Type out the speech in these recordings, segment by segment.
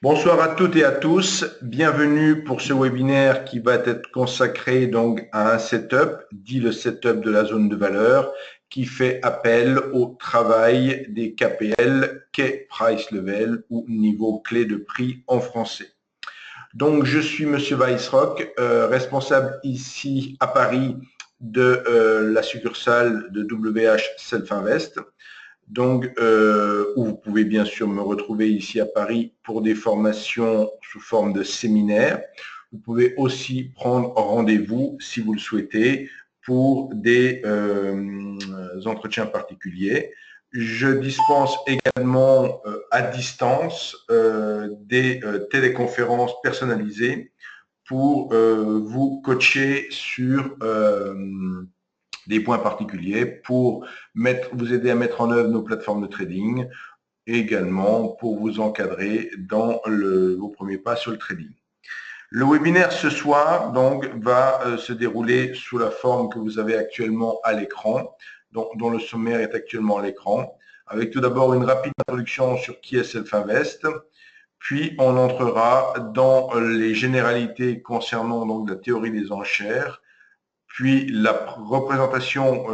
Bonsoir à toutes et à tous. Bienvenue pour ce webinaire qui va être consacré donc à un setup, dit le setup de la zone de valeur, qui fait appel au travail des KPL, Key Price Level ou niveau clé de prix en français. Donc, je suis Monsieur Weissrock, responsable ici à Paris de la succursale de WH Self Invest. Donc, où vous pouvez bien sûr me retrouver ici à Paris pour des formations sous forme de séminaires. Vous pouvez aussi prendre rendez-vous, si vous le souhaitez, pour des entretiens particuliers. Je dispense également à distance des téléconférences personnalisées pour vous coacher sur des points particuliers pour vous aider à mettre en œuvre nos plateformes de trading et également pour vous encadrer dans vos premiers pas sur le trading. Le webinaire ce soir donc va se dérouler sous la forme que vous avez actuellement à l'écran, dont le sommaire est actuellement à l'écran, avec tout d'abord une rapide introduction sur qui est Self Invest, puis on entrera dans les généralités concernant donc la théorie des enchères, puis la représentation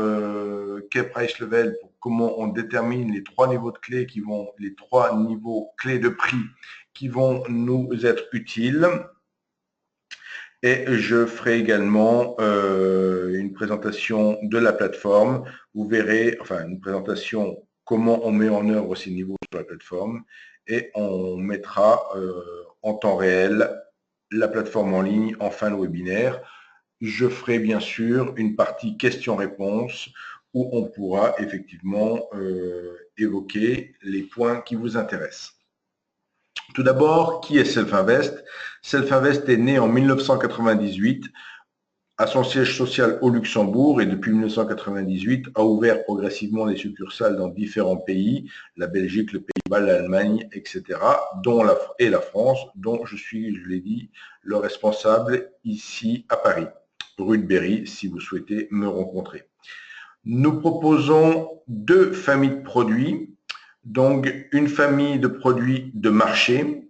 Key Price Level pour comment on détermine les trois niveaux de clés les trois niveaux clés de prix qui vont nous être utiles. Et je ferai également une présentation de la plateforme. Vous verrez, enfin une présentation comment on met en œuvre ces niveaux sur la plateforme et on mettra en temps réel la plateforme en ligne en fin de webinaire. Je ferai bien sûr une partie questions-réponses où on pourra effectivement évoquer les points qui vous intéressent. Tout d'abord, qui est Self Invest? Self Invest est né en 1998 à son siège social au Luxembourg et depuis 1998 a ouvert progressivement des succursales dans différents pays, la Belgique, le Pays-Bas, l'Allemagne, etc., et la France, dont je suis, je l'ai dit, le responsable ici à Paris, rue de Berry, si vous souhaitez me rencontrer. Nous proposons deux familles de produits, donc une famille de produits de marché,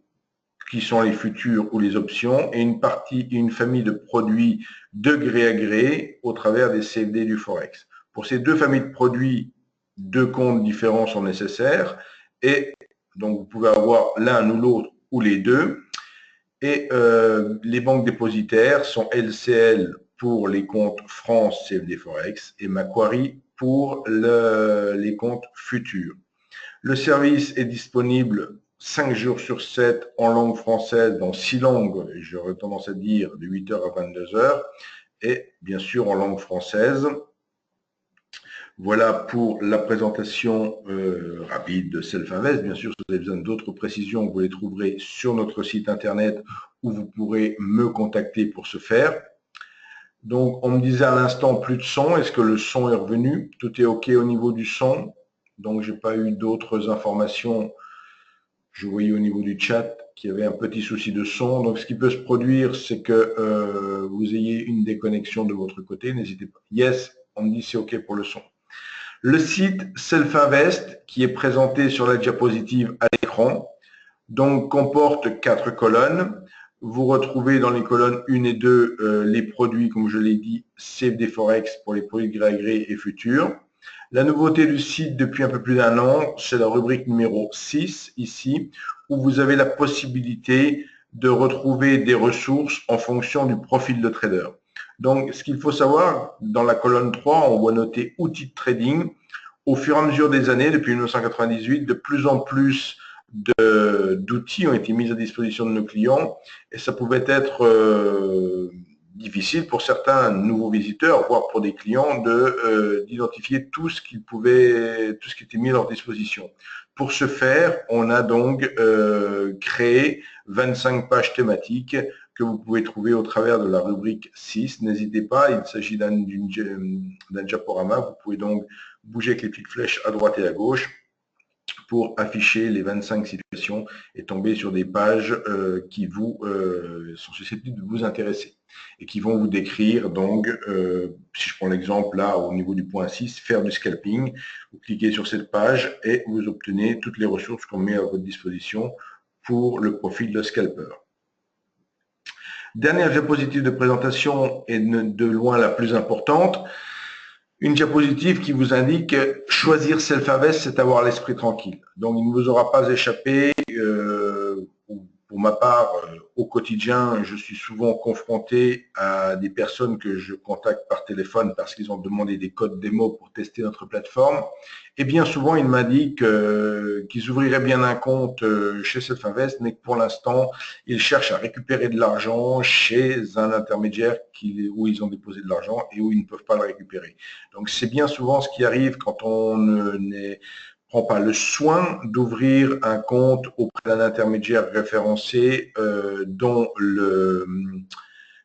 qui sont les futurs ou les options, et une famille de produits de gré à gré au travers des CFD du Forex. Pour ces deux familles de produits, deux comptes différents sont nécessaires, et donc vous pouvez avoir l'un ou l'autre ou les deux. Et les banques dépositaires sont LCL pour les comptes France CFD Forex et Macquarie pour les comptes futurs. Le service est disponible 5 jours sur 7 en langue française dans 6 langues, j'aurais tendance à dire de 8h à 22h, et bien sûr en langue française. Voilà pour la présentation rapide de Self Invest. Bien sûr, si vous avez besoin d'autres précisions, vous les trouverez sur notre site internet où vous pourrez me contacter pour ce faire. Donc, on me disait à l'instant plus de son. Est-ce que le son est revenu? Tout est OK au niveau du son. Donc, je n'ai pas eu d'autres informations. Je voyais au niveau du chat qu'il y avait un petit souci de son. Donc, ce qui peut se produire, c'est que vous ayez une déconnexion de votre côté. N'hésitez pas. Yes, on me dit c'est OK pour le son. Le site Self Invest, qui est présenté sur la diapositive à l'écran, donc comporte 4 colonnes. Vous retrouvez dans les colonnes 1 et 2 les produits, comme je l'ai dit, CFD Forex pour les produits gré à gré et futurs. La nouveauté du site depuis un peu plus d'un an, c'est la rubrique numéro 6 ici, où vous avez la possibilité de retrouver des ressources en fonction du profil de trader. Donc, ce qu'il faut savoir, dans la colonne 3, on voit noter outils de trading. Au fur et à mesure des années, depuis 1998, de plus en plus d'outils ont été mis à disposition de nos clients et ça pouvait être difficile pour certains nouveaux visiteurs, voire pour des clients, d'identifier tout ce qui était mis à leur disposition. Pour ce faire, on a donc créé 25 pages thématiques que vous pouvez trouver au travers de la rubrique 6. N'hésitez pas, il s'agit d'un diaporama. Vous pouvez donc bouger avec les petites flèches à droite et à gauche pour afficher les 25 situations et tomber sur des pages qui vous sont susceptibles de vous intéresser et qui vont vous décrire, donc, si je prends l'exemple là au niveau du point 6, faire du scalping, vous cliquez sur cette page et vous obtenez toutes les ressources qu'on met à votre disposition pour le profil de scalper. Dernière diapositive de présentation et de loin la plus importante, une diapositive qui vous indique choisir Self-Invest, c'est avoir l'esprit tranquille. Donc, il ne vous aura pas échappé, pour ma part, au quotidien, je suis souvent confronté à des personnes que je contacte par téléphone parce qu'ils ont demandé des codes démo pour tester notre plateforme. Et bien souvent, ils m'indiquent qu'ils ouvriraient bien un compte chez Self-Invest, mais que pour l'instant, ils cherchent à récupérer de l'argent chez un intermédiaire où ils ont déposé de l'argent et où ils ne peuvent pas le récupérer. Donc, c'est bien souvent ce qui arrive quand on ne prend pas le soin d'ouvrir un compte auprès d'un intermédiaire référencé dont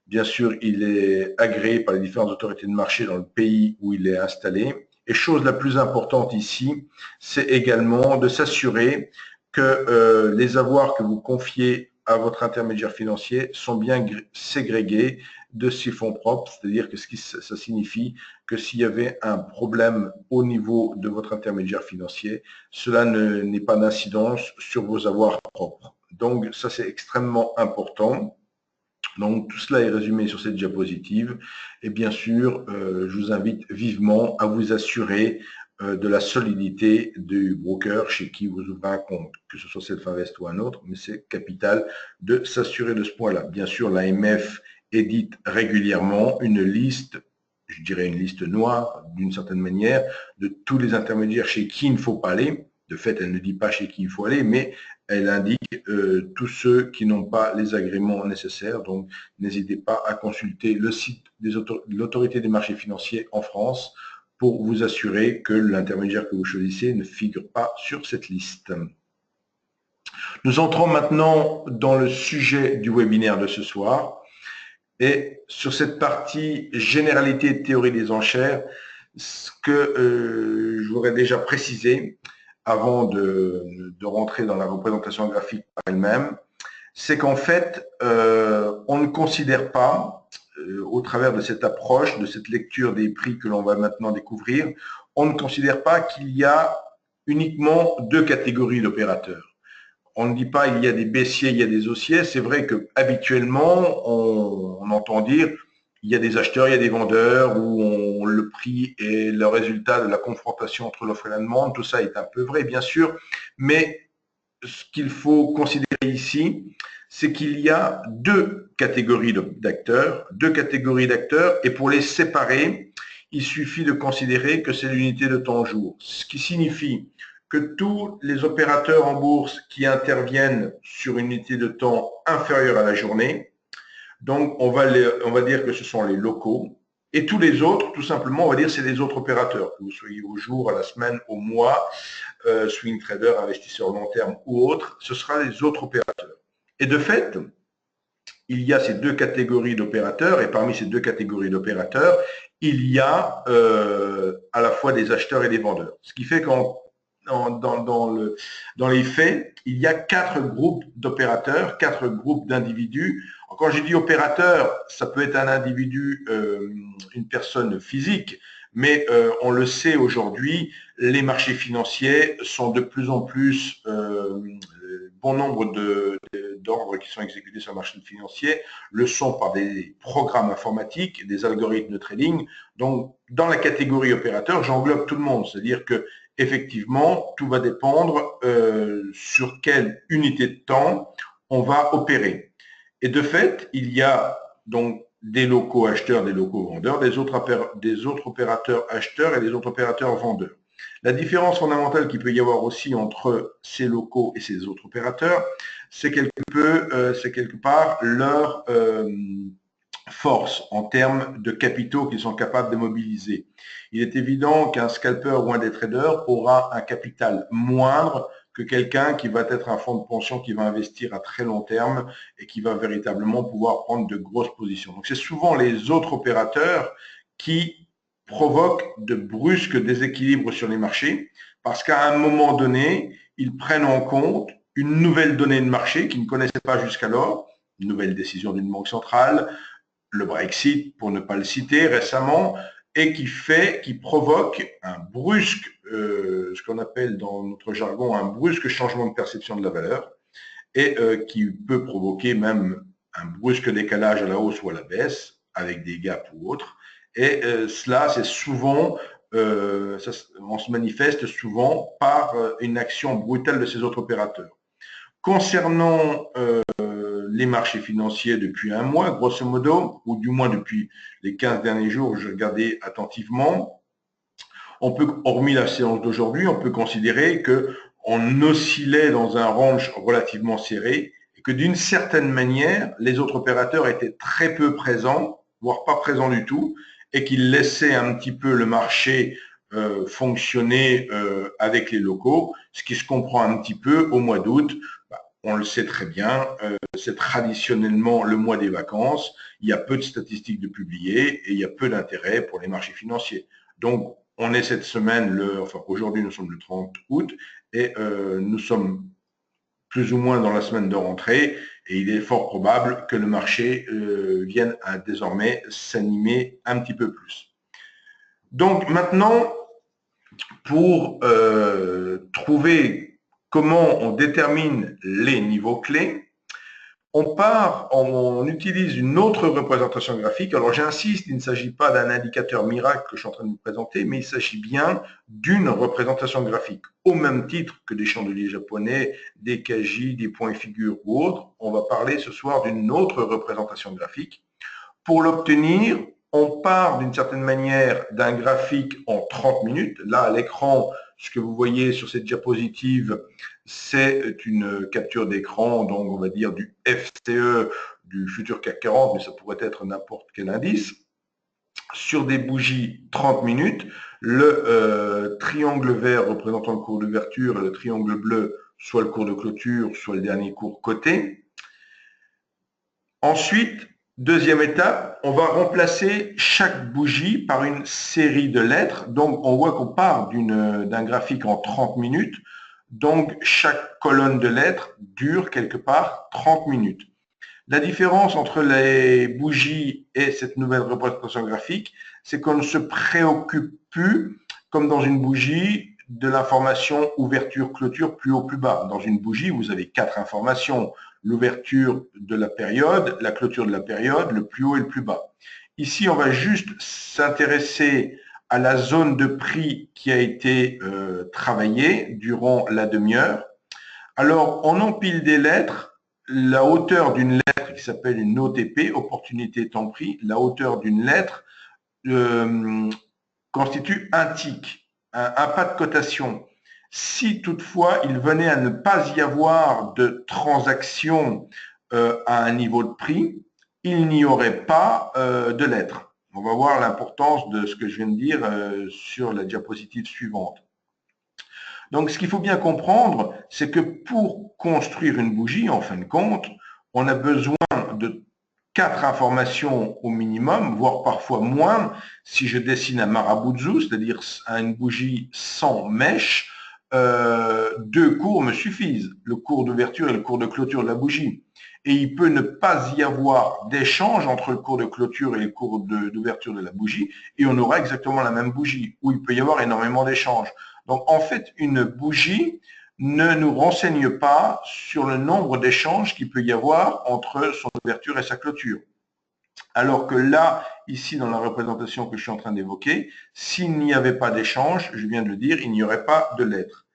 bien sûr, il est agréé par les différentes autorités de marché dans le pays où il est installé. Et chose la plus importante ici, c'est également de s'assurer que les avoirs que vous confiez à votre intermédiaire financier sont bien ségrégés de ses fonds propres, c'est-à-dire que ça signifie que s'il y avait un problème au niveau de votre intermédiaire financier, cela n'est pas d'incidence sur vos avoirs propres. Donc, ça, c'est extrêmement important. Donc, tout cela est résumé sur cette diapositive. Et bien sûr, je vous invite vivement à vous assurer de la solidité du broker chez qui vous ouvrez un compte, que ce soit Self-Invest ou un autre, mais c'est capital de s'assurer de ce point-là. Bien sûr, l'AMF édite régulièrement une liste, je dirais une liste noire d'une certaine manière, de tous les intermédiaires chez qui il ne faut pas aller. De fait, elle ne dit pas chez qui il faut aller, mais elle indique tous ceux qui n'ont pas les agréments nécessaires. Donc, n'hésitez pas à consulter le site de l'autorité des marchés financiers en France pour vous assurer que l'intermédiaire que vous choisissez ne figure pas sur cette liste. Nous entrons maintenant dans le sujet du webinaire de ce soir. Et sur cette partie généralité et théorie des enchères, ce que je voudrais déjà préciser avant de rentrer dans la représentation graphique par elle-même, c'est qu'en fait, on ne considère pas, au travers de cette approche, de cette lecture des prix que l'on va maintenant découvrir, on ne considère pas qu'il y a uniquement deux catégories d'opérateurs. On ne dit pas il y a des baissiers, il y a des haussiers. C'est vrai que habituellement, on entend dire il y a des acheteurs, il y a des vendeurs, où le prix est le résultat de la confrontation entre l'offre et la demande. Tout ça est un peu vrai, bien sûr, mais ce qu'il faut considérer ici, c'est qu'il y a deux catégories d'acteurs, et pour les séparer, il suffit de considérer que c'est l'unité de temps jour, ce qui signifie que tous les opérateurs en bourse qui interviennent sur une unité de temps inférieure à la journée, donc on va dire que ce sont les locaux, et tous les autres, tout simplement, on va dire c'est les autres opérateurs, que vous soyez au jour, à la semaine, au mois, swing trader, investisseur long terme ou autre, ce sera les autres opérateurs. Et de fait, il y a ces deux catégories d'opérateurs, et parmi ces deux catégories d'opérateurs, il y a à la fois des acheteurs et des vendeurs. Ce qui fait qu'en dans les faits, il y a quatre groupes d'opérateurs, quatre groupes d'individus. Quand j'ai dit opérateur, ça peut être un individu, une personne physique, mais on le sait aujourd'hui, les marchés financiers sont de plus en plus, bon nombre d'ordres qui sont exécutés sur le marché financier le sont par des programmes informatiques, des algorithmes de trading. Donc, dans la catégorie opérateur, j'englobe tout le monde, c'est-à-dire que effectivement, tout va dépendre sur quelle unité de temps on va opérer. Et de fait, il y a donc des locaux acheteurs, des locaux vendeurs, des autres opérateurs acheteurs et des autres opérateurs vendeurs. La différence fondamentale qu'il peut y avoir aussi entre ces locaux et ces autres opérateurs, c'est quelque part leur force en termes de capitaux qu'ils sont capables de mobiliser. Il est évident qu'un scalper ou un day trader aura un capital moindre que quelqu'un qui va être un fonds de pension qui va investir à très long terme et qui va véritablement pouvoir prendre de grosses positions. Donc c'est souvent les autres opérateurs qui provoquent de brusques déséquilibres sur les marchés parce qu'à un moment donné, ils prennent en compte une nouvelle donnée de marché qu'ils ne connaissaient pas jusqu'alors, une nouvelle décision d'une banque centrale, le Brexit, pour ne pas le citer, récemment, et qui provoque un brusque, ce qu'on appelle dans notre jargon, un brusque changement de perception de la valeur. et qui peut provoquer même un brusque décalage à la hausse ou à la baisse, avec des gaps ou autres. Et cela, c'est souvent, on se manifeste souvent par une action brutale de ces autres opérateurs. Concernant les marchés financiers depuis un mois, grosso modo, ou du moins depuis les 15 derniers jours, je regardais attentivement, on peut, hormis la séance d'aujourd'hui, on peut considérer qu'on oscillait dans un range relativement serré et que d'une certaine manière, les autres opérateurs étaient très peu présents, voire pas présents du tout, et qu'ils laissaient un petit peu le marché fonctionner avec les locaux, ce qui se comprend un petit peu au mois d'août. On le sait très bien, c'est traditionnellement le mois des vacances, il y a peu de statistiques de publier et il y a peu d'intérêt pour les marchés financiers. Donc, on est cette semaine, enfin aujourd'hui nous sommes le 30 août et nous sommes plus ou moins dans la semaine de rentrée et il est fort probable que le marché vienne à désormais s'animer un petit peu plus. Donc maintenant, pour trouver comment on détermine les niveaux clés, on utilise une autre représentation graphique. Alors j'insiste, il ne s'agit pas d'un indicateur miracle que je suis en train de vous présenter, mais il s'agit bien d'une représentation graphique. Au même titre que des chandeliers japonais, des kanji, des points et figures ou autres, on va parler ce soir d'une autre représentation graphique. Pour l'obtenir, on part d'une certaine manière d'un graphique en 30 minutes. Là, à l'écran, ce que vous voyez sur cette diapositive, c'est une capture d'écran, donc on va dire du FCE du futur CAC 40, mais ça pourrait être n'importe quel indice. Sur des bougies 30 minutes, le triangle vert représentant le cours d'ouverture et le triangle bleu, soit le cours de clôture, soit le dernier cours coté. Ensuite, deuxième étape, on va remplacer chaque bougie par une série de lettres. Donc, on voit qu'on part d'un graphique en 30 minutes. Donc, chaque colonne de lettres dure quelque part 30 minutes. La différence entre les bougies et cette nouvelle représentation graphique, c'est qu'on ne se préoccupe plus, comme dans une bougie, de l'information ouverture, clôture, plus haut, plus bas. Dans une bougie, vous avez 4 informations. L'ouverture de la période, la clôture de la période, le plus haut et le plus bas. Ici, on va juste s'intéresser à la zone de prix qui a été travaillée durant la demi-heure. Alors, on empile des lettres. La hauteur d'une lettre qui s'appelle une OTP, opportunité temps prix, la hauteur d'une lettre constitue un tick, un pas de cotation. Si toutefois il venait à ne pas y avoir de transaction à un niveau de prix, il n'y aurait pas de lettres. On va voir l'importance de ce que je viens de dire sur la diapositive suivante. Donc, ce qu'il faut bien comprendre, c'est que pour construire une bougie, en fin de compte, on a besoin de 4 informations au minimum, voire parfois moins. Si je dessine un maraboutzou, c'est-à-dire une bougie sans mèche, 2 cours me suffisent, le cours d'ouverture et le cours de clôture de la bougie. Et il peut ne pas y avoir d'échange entre le cours de clôture et le cours d'ouverture de la bougie, et on aura exactement la même bougie, où il peut y avoir énormément d'échanges. Donc, en fait, une bougie ne nous renseigne pas sur le nombre d'échanges qu'il peut y avoir entre son ouverture et sa clôture. Alors que là, ici, dans la représentation que je suis en train d'évoquer, s'il n'y avait pas d'échange, je viens de le dire, il n'y aurait pas de lettres.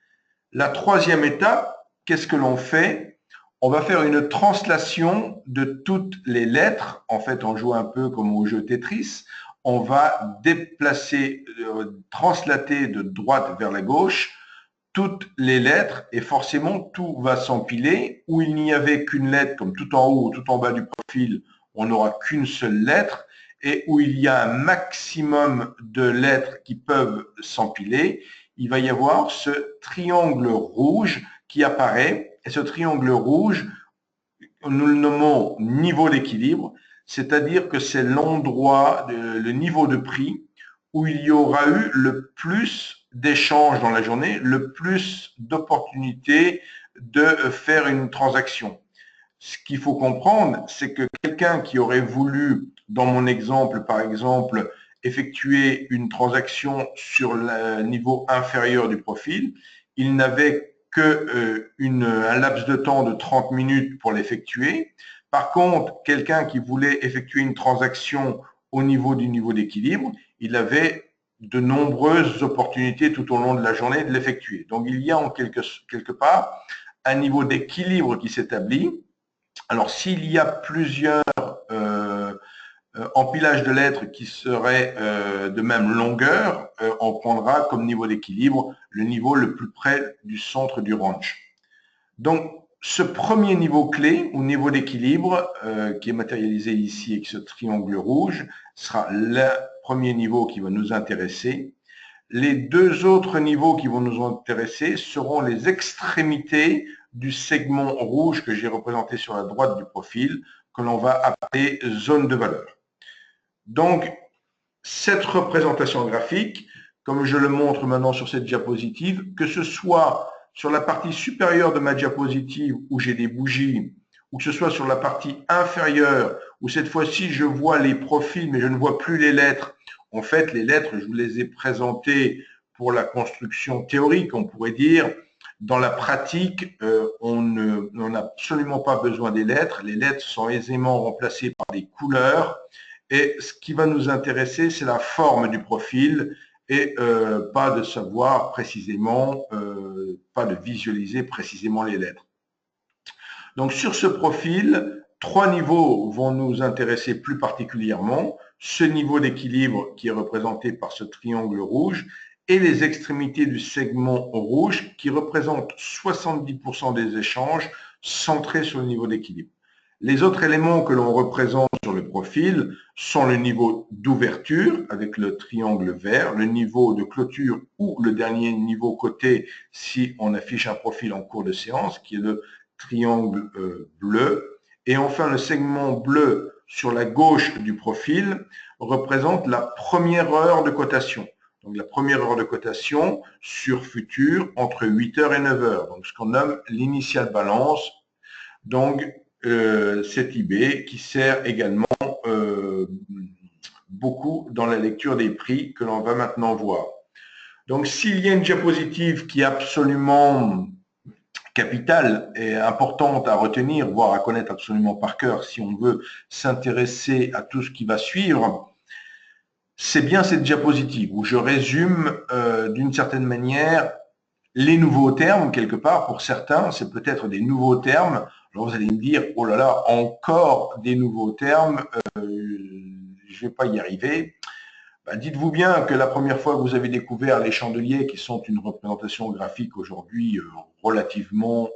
La troisième étape, qu'est-ce que l'on fait? On va faire une translation de toutes les lettres. En fait, on joue un peu comme au jeu Tetris. On va déplacer, translater de droite vers la gauche toutes les lettres et forcément tout va s'empiler. Où il n'y avait qu'une lettre, comme tout en haut ou tout en bas du profil, on n'aura qu'une seule lettre. Et où il y a un maximum de lettres qui peuvent s'empiler, il va y avoir ce triangle rouge qui apparaît. Et ce triangle rouge, nous le nommons niveau d'équilibre, c'est-à-dire que c'est l'endroit, le niveau de prix où il y aura eu le plus d'échanges dans la journée, le plus d'opportunités de faire une transaction. Ce qu'il faut comprendre, c'est que quelqu'un qui aurait voulu, dans mon exemple, par exemple, effectuer une transaction sur le niveau inférieur du profil, il n'avait un laps de temps de 30 minutes pour l'effectuer. Par contre, quelqu'un qui voulait effectuer une transaction au niveau du niveau d'équilibre, il avait de nombreuses opportunités tout au long de la journée de l'effectuer. Donc, il y a en quelque part un niveau d'équilibre qui s'établit. Alors, s'il y a plusieurs empilage de lettres qui serait de même longueur, on prendra comme niveau d'équilibre le niveau le plus près du centre du range. Donc, ce premier niveau clé ou niveau d'équilibre qui est matérialisé ici avec ce triangle rouge sera le premier niveau qui va nous intéresser. Les deux autres niveaux qui vont nous intéresser seront les extrémités du segment rouge que j'ai représenté sur la droite du profil, que l'on va appeler zone de valeur. Donc, cette représentation graphique, comme je le montre maintenant sur cette diapositive, que ce soit sur la partie supérieure de ma diapositive où j'ai des bougies, ou que ce soit sur la partie inférieure où cette fois-ci je vois les profils mais je ne vois plus les lettres. En fait, les lettres, je vous les ai présentées pour la construction théorique, on pourrait dire. Dans la pratique, on n'a absolument pas besoin des lettres. Les lettres sont aisément remplacées par des couleurs. Et ce qui va nous intéresser, c'est la forme du profil et pas de savoir précisément, pas de visualiser précisément les lettres. Donc sur ce profil, 3 niveaux vont nous intéresser plus particulièrement. Ce niveau d'équilibre qui est représenté par ce triangle rouge et les extrémités du segment rouge qui représentent 70% des échanges centrés sur le niveau d'équilibre. Les autres éléments que l'on représente sur le profil sont le niveau d'ouverture avec le triangle vert, le niveau de clôture ou le dernier niveau coté si on affiche un profil en cours de séance qui est le triangle bleu. Et enfin, le segment bleu sur la gauche du profil représente la première heure de cotation. Donc la première heure de cotation sur futur entre 8h et 9h. Donc ce qu'on nomme l'initial balance. Donc cet IB qui sert également beaucoup dans la lecture des prix que l'on va maintenant voir. Donc s'il y a une diapositive qui est absolument capitale et importante à retenir, voire à connaître absolument par cœur si on veut s'intéresser à tout ce qui va suivre, c'est bien cette diapositive où je résume d'une certaine manière les nouveaux termes, quelque part, pour certains, c'est peut-être des nouveaux termes. Alors vous allez me dire, oh là là, encore des nouveaux termes, je ne vais pas y arriver. Ben, dites-vous bien que la première fois que vous avez découvert les chandeliers, qui sont une représentation graphique aujourd'hui relativement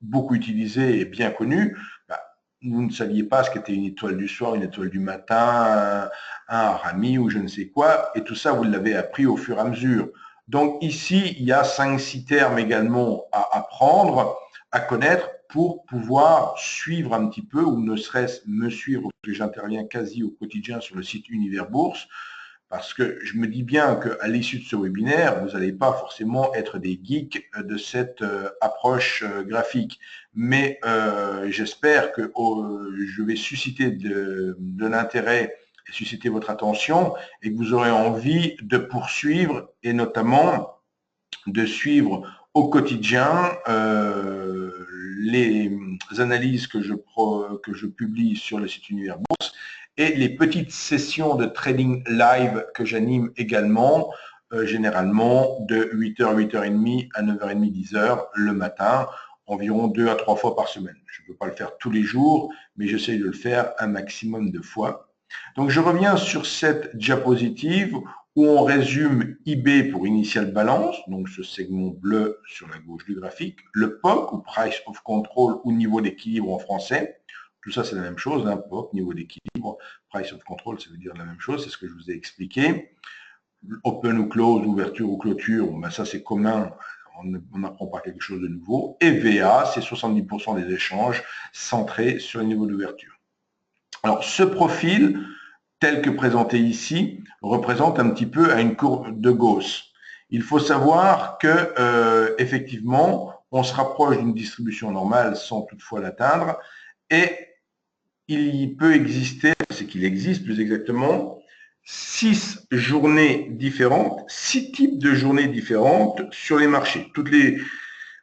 beaucoup utilisée et bien connue, ben, vous ne saviez pas ce qu'était une étoile du soir, une étoile du matin, un harami ou je ne sais quoi, et tout ça, vous l'avez appris au fur et à mesure. Donc ici, il y a 5-6 termes également à apprendre, à connaître pour pouvoir suivre un petit peu, ou ne serait-ce me suivre, parce que j'interviens quasi au quotidien sur le site Univers Bourse, parce que je me dis bien qu'à l'issue de ce webinaire, vous n'allez pas forcément être des geeks de cette approche graphique. Mais j'espère que je vais susciter de l'intérêt et susciter votre attention et que vous aurez envie de poursuivre et notamment de suivre au quotidien les analyses que je publie sur le site Univers Bourse et les petites sessions de trading live que j'anime également, généralement de 8h, 8h30 à 9h30, 10h le matin, environ 2 à 3 fois par semaine. Je ne peux pas le faire tous les jours, mais j'essaie de le faire un maximum de fois. Donc je reviens sur cette diapositive où on résume IB pour Initial Balance, donc ce segment bleu sur la gauche du graphique, le POC ou Price of Control ou niveau d'équilibre en français. Tout ça, c'est la même chose, hein, POC, niveau d'équilibre, Price of Control, ça veut dire la même chose, c'est ce que je vous ai expliqué. Open ou close, ouverture ou clôture, ben ça c'est commun, on n'apprend pas quelque chose de nouveau. Et VA, c'est 70% des échanges centrés sur le niveau d'ouverture. Alors, ce profil, tel que présenté ici, représente un petit peu à une courbe de Gauss. Il faut savoir que effectivement, on se rapproche d'une distribution normale sans toutefois l'atteindre, et il peut exister, c'est qu'il existe plus exactement, 6 journées différentes, 6 types de journées différentes sur les marchés.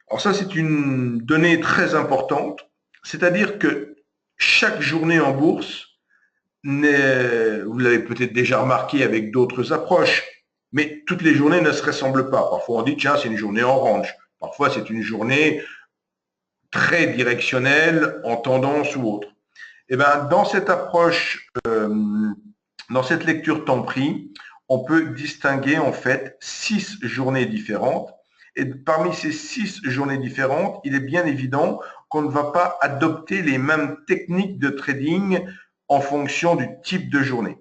Alors ça, c'est une donnée très importante, c'est-à-dire que chaque journée en bourse, vous l'avez peut-être déjà remarqué avec d'autres approches, mais toutes les journées ne se ressemblent pas. Parfois on dit, tiens, c'est une journée orange. Parfois c'est une journée très directionnelle, en tendance ou autre. Et bien, dans cette approche, dans cette lecture temps pris, on peut distinguer en fait 6 journées différentes. Et parmi ces 6 journées différentes, il est bien évident qu'on ne va pas adopter les mêmes techniques de trading en fonction du type de journée.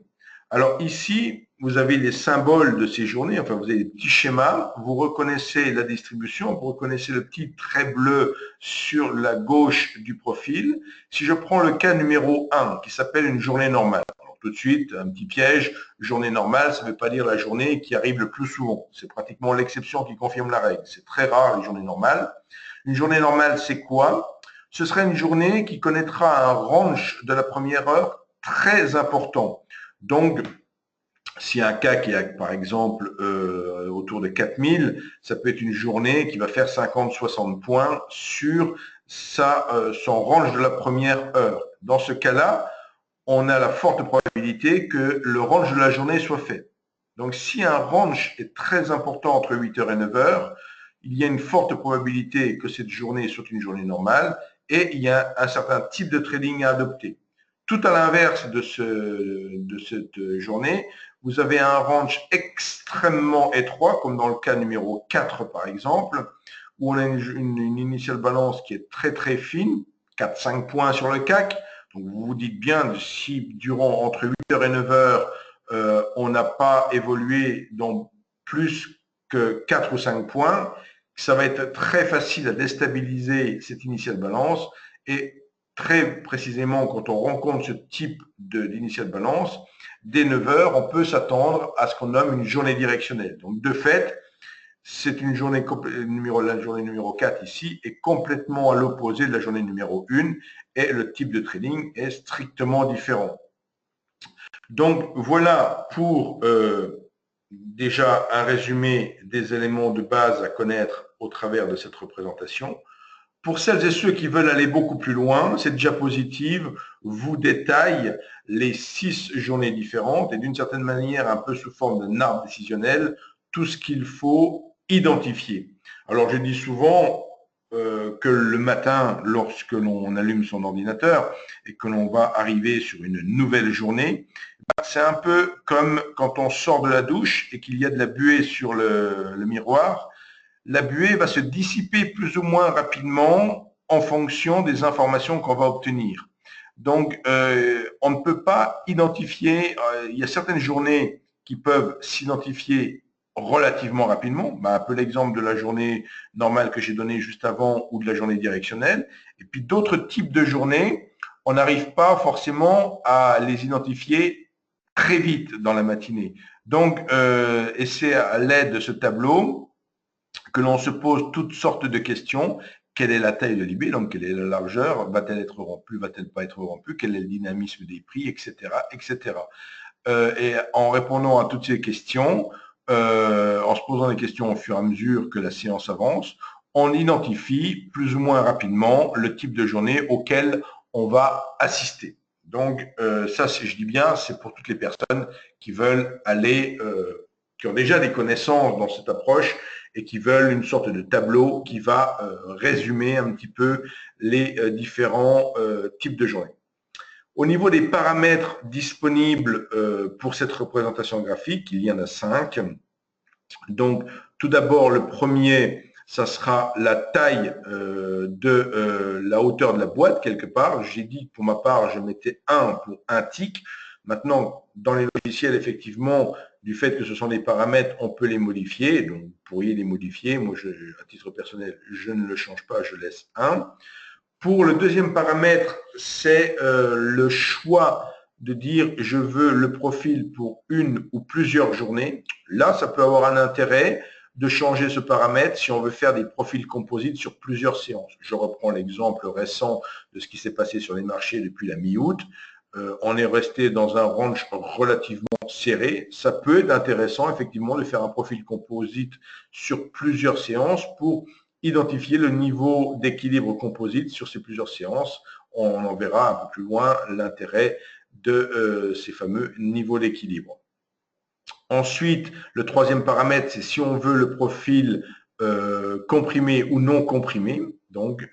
Alors ici, vous avez les symboles de ces journées, enfin vous avez des petits schémas, vous reconnaissez la distribution, vous reconnaissez le petit trait bleu sur la gauche du profil. Si je prends le cas numéro 1, qui s'appelle une journée normale, alors tout de suite, un petit piège, journée normale, ça ne veut pas dire la journée qui arrive le plus souvent. C'est pratiquement l'exception qui confirme la règle. C'est très rare les journées normales. Une journée normale, c'est quoi? Ce serait une journée qui connaîtra un range de la première heure très important. Donc, si un CAC est, par exemple, autour de 4000, ça peut être une journée qui va faire 50-60 points sur son range de la première heure. Dans ce cas-là, on a la forte probabilité que le range de la journée soit fait. Donc, si un range est très important entre 8h et 9h, il y a une forte probabilité que cette journée soit une journée normale et il y a un certain type de trading à adopter. Tout à l'inverse de cette journée, vous avez un range extrêmement étroit, comme dans le cas numéro 4 par exemple, où on a une initial balance qui est très très fine, 4-5 points sur le CAC. Donc vous vous dites bien, si durant entre 8h et 9h, on n'a pas évolué dans plus que 4 ou 5 points, ça va être très facile à déstabiliser cette initial balance et très précisément, quand on rencontre ce type d'initial balance, dès 9h, on peut s'attendre à ce qu'on nomme une journée directionnelle. Donc, de fait, c'est une journée la journée numéro 4 ici est complètement à l'opposé de la journée numéro 1 et le type de trading est strictement différent. Donc, voilà pour déjà un résumé des éléments de base à connaître au travers de cette représentation. Pour celles et ceux qui veulent aller beaucoup plus loin, cette diapositive vous détaille les 6 journées différentes et d'une certaine manière, un peu sous forme d'un arbre décisionnel, tout ce qu'il faut identifier. Alors, je dis souvent que le matin, lorsque l'on allume son ordinateur et que l'on va arriver sur une nouvelle journée, c'est un peu comme quand on sort de la douche et qu'il y a de la buée sur le miroir. La buée va se dissiper plus ou moins rapidement en fonction des informations qu'on va obtenir. Donc, on ne peut pas identifier, il y a certaines journées qui peuvent s'identifier relativement rapidement, un peu l'exemple de la journée normale que j'ai donnée juste avant ou de la journée directionnelle, et puis d'autres types de journées, on n'arrive pas forcément à les identifier très vite dans la matinée. Donc, et c'est à l'aide de ce tableau que l'on se pose toutes sortes de questions. Quelle est la taille de l'IB, donc quelle est la largeur, va-t-elle être rompue, va-t-elle pas être rompue, quel est le dynamisme des prix, etc. etc. Et en répondant à toutes ces questions, en se posant des questions au fur et à mesure que la séance avance, on identifie plus ou moins rapidement le type de journée auquel on va assister. Donc ça, je dis bien, c'est pour toutes les personnes qui veulent aller, qui ont déjà des connaissances dans cette approche et qui veulent une sorte de tableau qui va résumer un petit peu les différents types de journées. Au niveau des paramètres disponibles pour cette représentation graphique, il y en a 5. Donc, tout d'abord, le premier, ça sera la taille de la hauteur de la boîte, quelque part. J'ai dit que pour ma part, je mettais 1 pour un tick. Maintenant, dans les logiciels, effectivement, du fait que ce sont des paramètres, on peut les modifier. Donc, vous pourriez les modifier. Moi, à titre personnel, je ne le change pas, je laisse 1. Pour le deuxième paramètre, c'est le choix de dire je veux le profil pour une ou plusieurs journées. Là, ça peut avoir un intérêt de changer ce paramètre si on veut faire des profils composites sur plusieurs séances. Je reprends l'exemple récent de ce qui s'est passé sur les marchés depuis la mi-août. on est resté dans un range relativement serré. Ça peut être intéressant, effectivement, de faire un profil composite sur plusieurs séances pour identifier le niveau d'équilibre composite sur ces plusieurs séances. On en verra un peu plus loin l'intérêt de ces fameux niveaux d'équilibre. Ensuite, le troisième paramètre, c'est si on veut le profil comprimé ou non comprimé. Donc,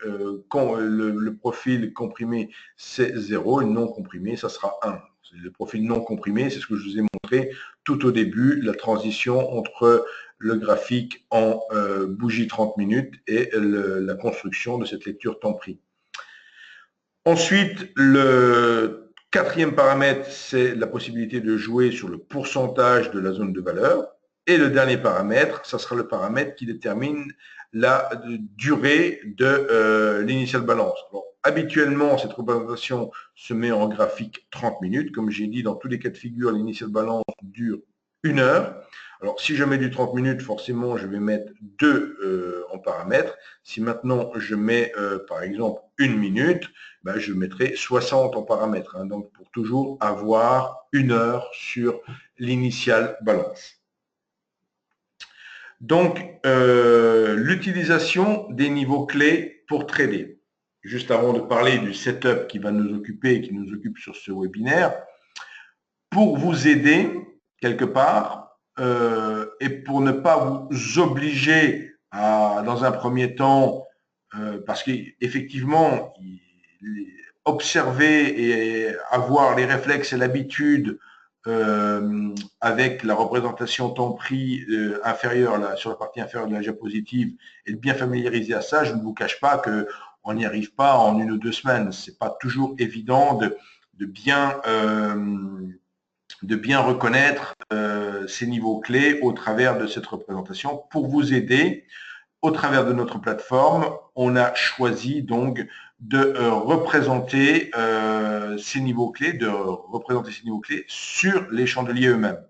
quand le profil comprimé, c'est 0, et non comprimé, ça sera 1. Le profil non comprimé, c'est ce que je vous ai montré tout au début, la transition entre le graphique en bougie 30 minutes et la construction de cette lecture temps pris. Ensuite, le quatrième paramètre, c'est la possibilité de jouer sur le pourcentage de la zone de valeur. Et le dernier paramètre, ça sera le paramètre qui détermine la durée de l'initial balance. Alors, habituellement, cette représentation se met en graphique 30 minutes. Comme j'ai dit, dans tous les cas de figure, l'initial balance dure 1 heure. Alors, si je mets du 30 minutes, forcément, je vais mettre 2 en paramètres. Si maintenant, je mets, par exemple, 1 minute, ben, je mettrai 60 en paramètres. Hein, donc, pour toujours avoir 1 heure sur l'initial balance. Donc, l'utilisation des niveaux clés pour trader. Juste avant de parler du setup qui va nous occuper, qui nous occupe sur ce webinaire, pour vous aider quelque part et pour ne pas vous obliger à, dans un premier temps, parce qu'effectivement, observer et avoir les réflexes et l'habitude avec la représentation temps pris inférieure là, sur la partie inférieure de la diapositive et de bien familiariser à ça, je ne vous cache pas qu'on n'y arrive pas en 1 ou 2 semaines. C'est pas toujours évident de bien reconnaître ces niveaux clés au travers de cette représentation. Pour vous aider, au travers de notre plateforme, on a choisi donc de représenter ces niveaux clés, sur les chandeliers eux-mêmes.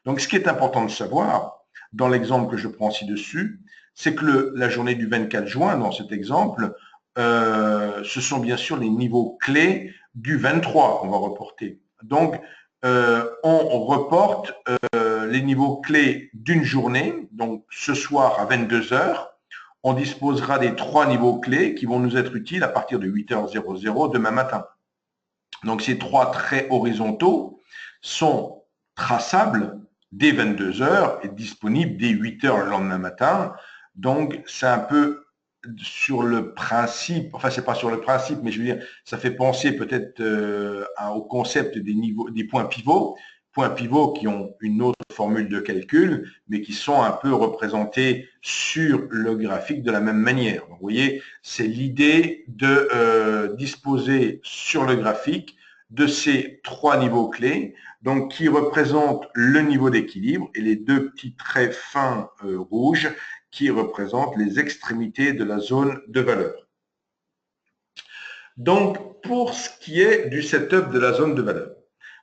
Donc, ce qui est important de savoir, dans l'exemple que je prends ci-dessus, c'est que la journée du 24 juin, dans cet exemple, ce sont bien sûr les niveaux clés du 23 qu'on va reporter. Donc, on reporte les niveaux clés d'une journée, donc ce soir à 22 heures, on disposera des 3 niveaux clés qui vont nous être utiles à partir de 8h00 demain matin. Donc, ces 3 traits horizontaux sont traçables dès 22 heures et disponibles dès 8 heures le lendemain matin. Donc, c'est un peu sur le principe, enfin, c'est pas sur le principe, mais je veux dire, ça fait penser peut-être au concept des points pivots qui ont une autre formule de calcul, mais qui sont un peu représentés sur le graphique de la même manière. Donc, vous voyez, c'est l'idée de disposer sur le graphique de ces 3 niveaux clés, donc qui représentent le niveau d'équilibre et les 2 petits traits fins rouges qui représentent les extrémités de la zone de valeur. Donc, pour ce qui est du setup de la zone de valeur,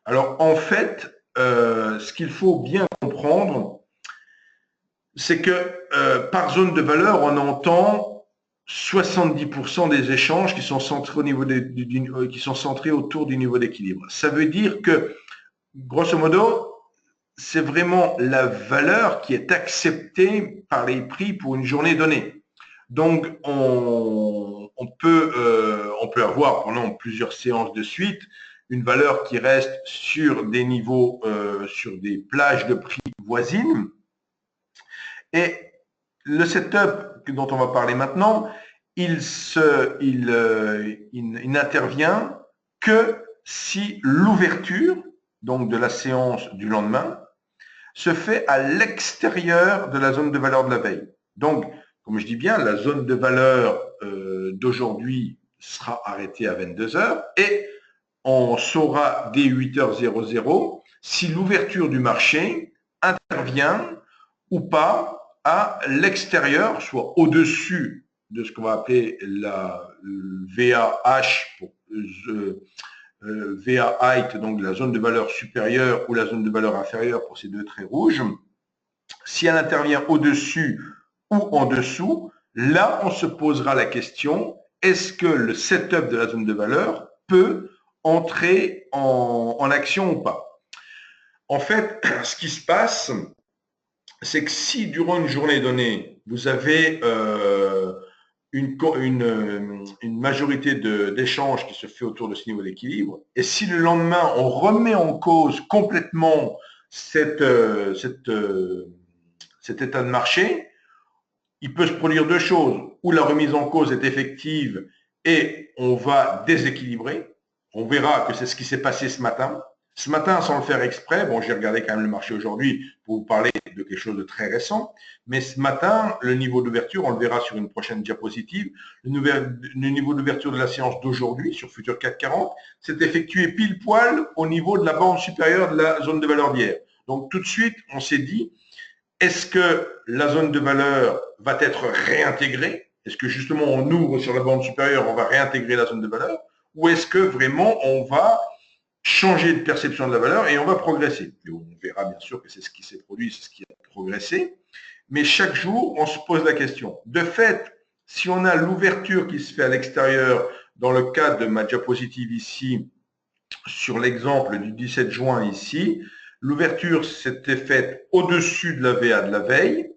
alors en fait, ce qu'il faut bien comprendre, c'est que par zone de valeur, on entend 70% des échanges qui sont centrés, qui sont centrés autour du niveau d'équilibre. Ça veut dire que, grosso modo, c'est vraiment la valeur qui est acceptée par les prix pour une journée donnée. Donc, on peut avoir pendant plusieurs séances de suite une valeur qui reste sur des niveaux, sur des plages de prix voisines. Et le setup dont on va parler maintenant, il n'intervient que si l'ouverture donc de la séance du lendemain se fait à l'extérieur de la zone de valeur de la veille. Donc, comme je dis bien, la zone de valeur d'aujourd'hui sera arrêtée à 22 heures et on saura dès 8h00 si l'ouverture du marché intervient ou pas à l'extérieur, soit au-dessus de ce qu'on va appeler la VAH, VA height, donc la zone de valeur supérieure ou la zone de valeur inférieure pour ces 2 traits rouges. Si elle intervient au-dessus ou en dessous, là, on se posera la question, est-ce que le setup de la zone de valeur peut entrer en action ou pas. En fait, ce qui se passe, c'est que si durant une journée donnée, vous avez une majorité d'échanges qui se fait autour de ce niveau d'équilibre, et si le lendemain, on remet en cause complètement cet état de marché, il peut se produire deux choses, où la remise en cause est effective et on va déséquilibrer. On verra que c'est ce qui s'est passé ce matin. Ce matin, sans le faire exprès, bon, j'ai regardé quand même le marché aujourd'hui pour vous parler de quelque chose de très récent, mais ce matin, le niveau d'ouverture, on le verra sur une prochaine diapositive, le niveau d'ouverture de la séance d'aujourd'hui sur Futur CAC 40 s'est effectué pile poil au niveau de la bande supérieure de la zone de valeur d'hier. Donc tout de suite, on s'est dit, est-ce que la zone de valeur va être réintégrée? Est-ce que justement on ouvre sur la bande supérieure, on va réintégrer la zone de valeur? Ou est-ce que vraiment on va changer de perception de la valeur et on va progresser? Et on verra bien sûr que c'est ce qui s'est produit, c'est ce qui a progressé. Mais chaque jour, on se pose la question. De fait, si on a l'ouverture qui se fait à l'extérieur, dans le cadre de ma diapositive ici, sur l'exemple du 17 juin ici, l'ouverture s'était faite au-dessus de la VA de la veille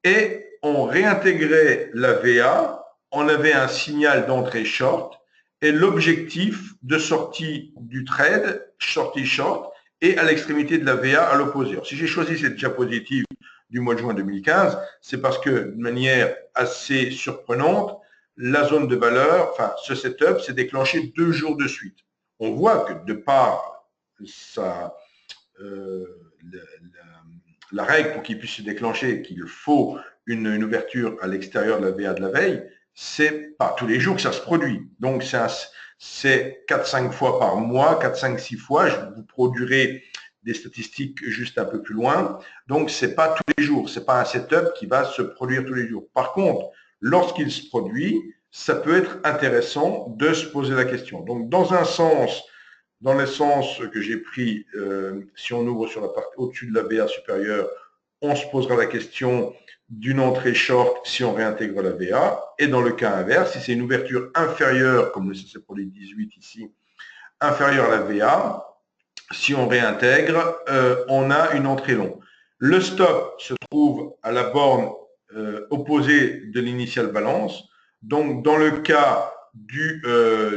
et on réintégrait la VA, on avait un signal d'entrée short et l'objectif de sortie du trade, sortie short, et à l'extrémité de la VA à l'opposé. Si j'ai choisi cette diapositive du mois de juin 2015, c'est parce que de manière assez surprenante, la zone de valeur, enfin ce setup s'est déclenché 2 jours de suite. On voit que de par la règle pour qu'il puisse se déclencher, qu'il faut une ouverture à l'extérieur de la VA de la veille, c'est pas tous les jours que ça se produit. Donc c'est 4-5 fois par mois, 4-5-6 fois. Je vous produirai des statistiques juste un peu plus loin. Donc c'est pas tous les jours, c'est pas un setup qui va se produire tous les jours. Par contre, lorsqu'il se produit, ça peut être intéressant de se poser la question. Donc dans un sens, dans le sens que j'ai pris, si on ouvre sur la partie au-dessus de la VA supérieure, on se posera la question d'une entrée short si on réintègre la VA. Et dans le cas inverse, si c'est une ouverture inférieure, comme c'est pour les 18 ici, inférieure à la VA, si on réintègre, on a une entrée longue. Le stop se trouve à la borne opposée de l'initial balance. Donc, dans le cas du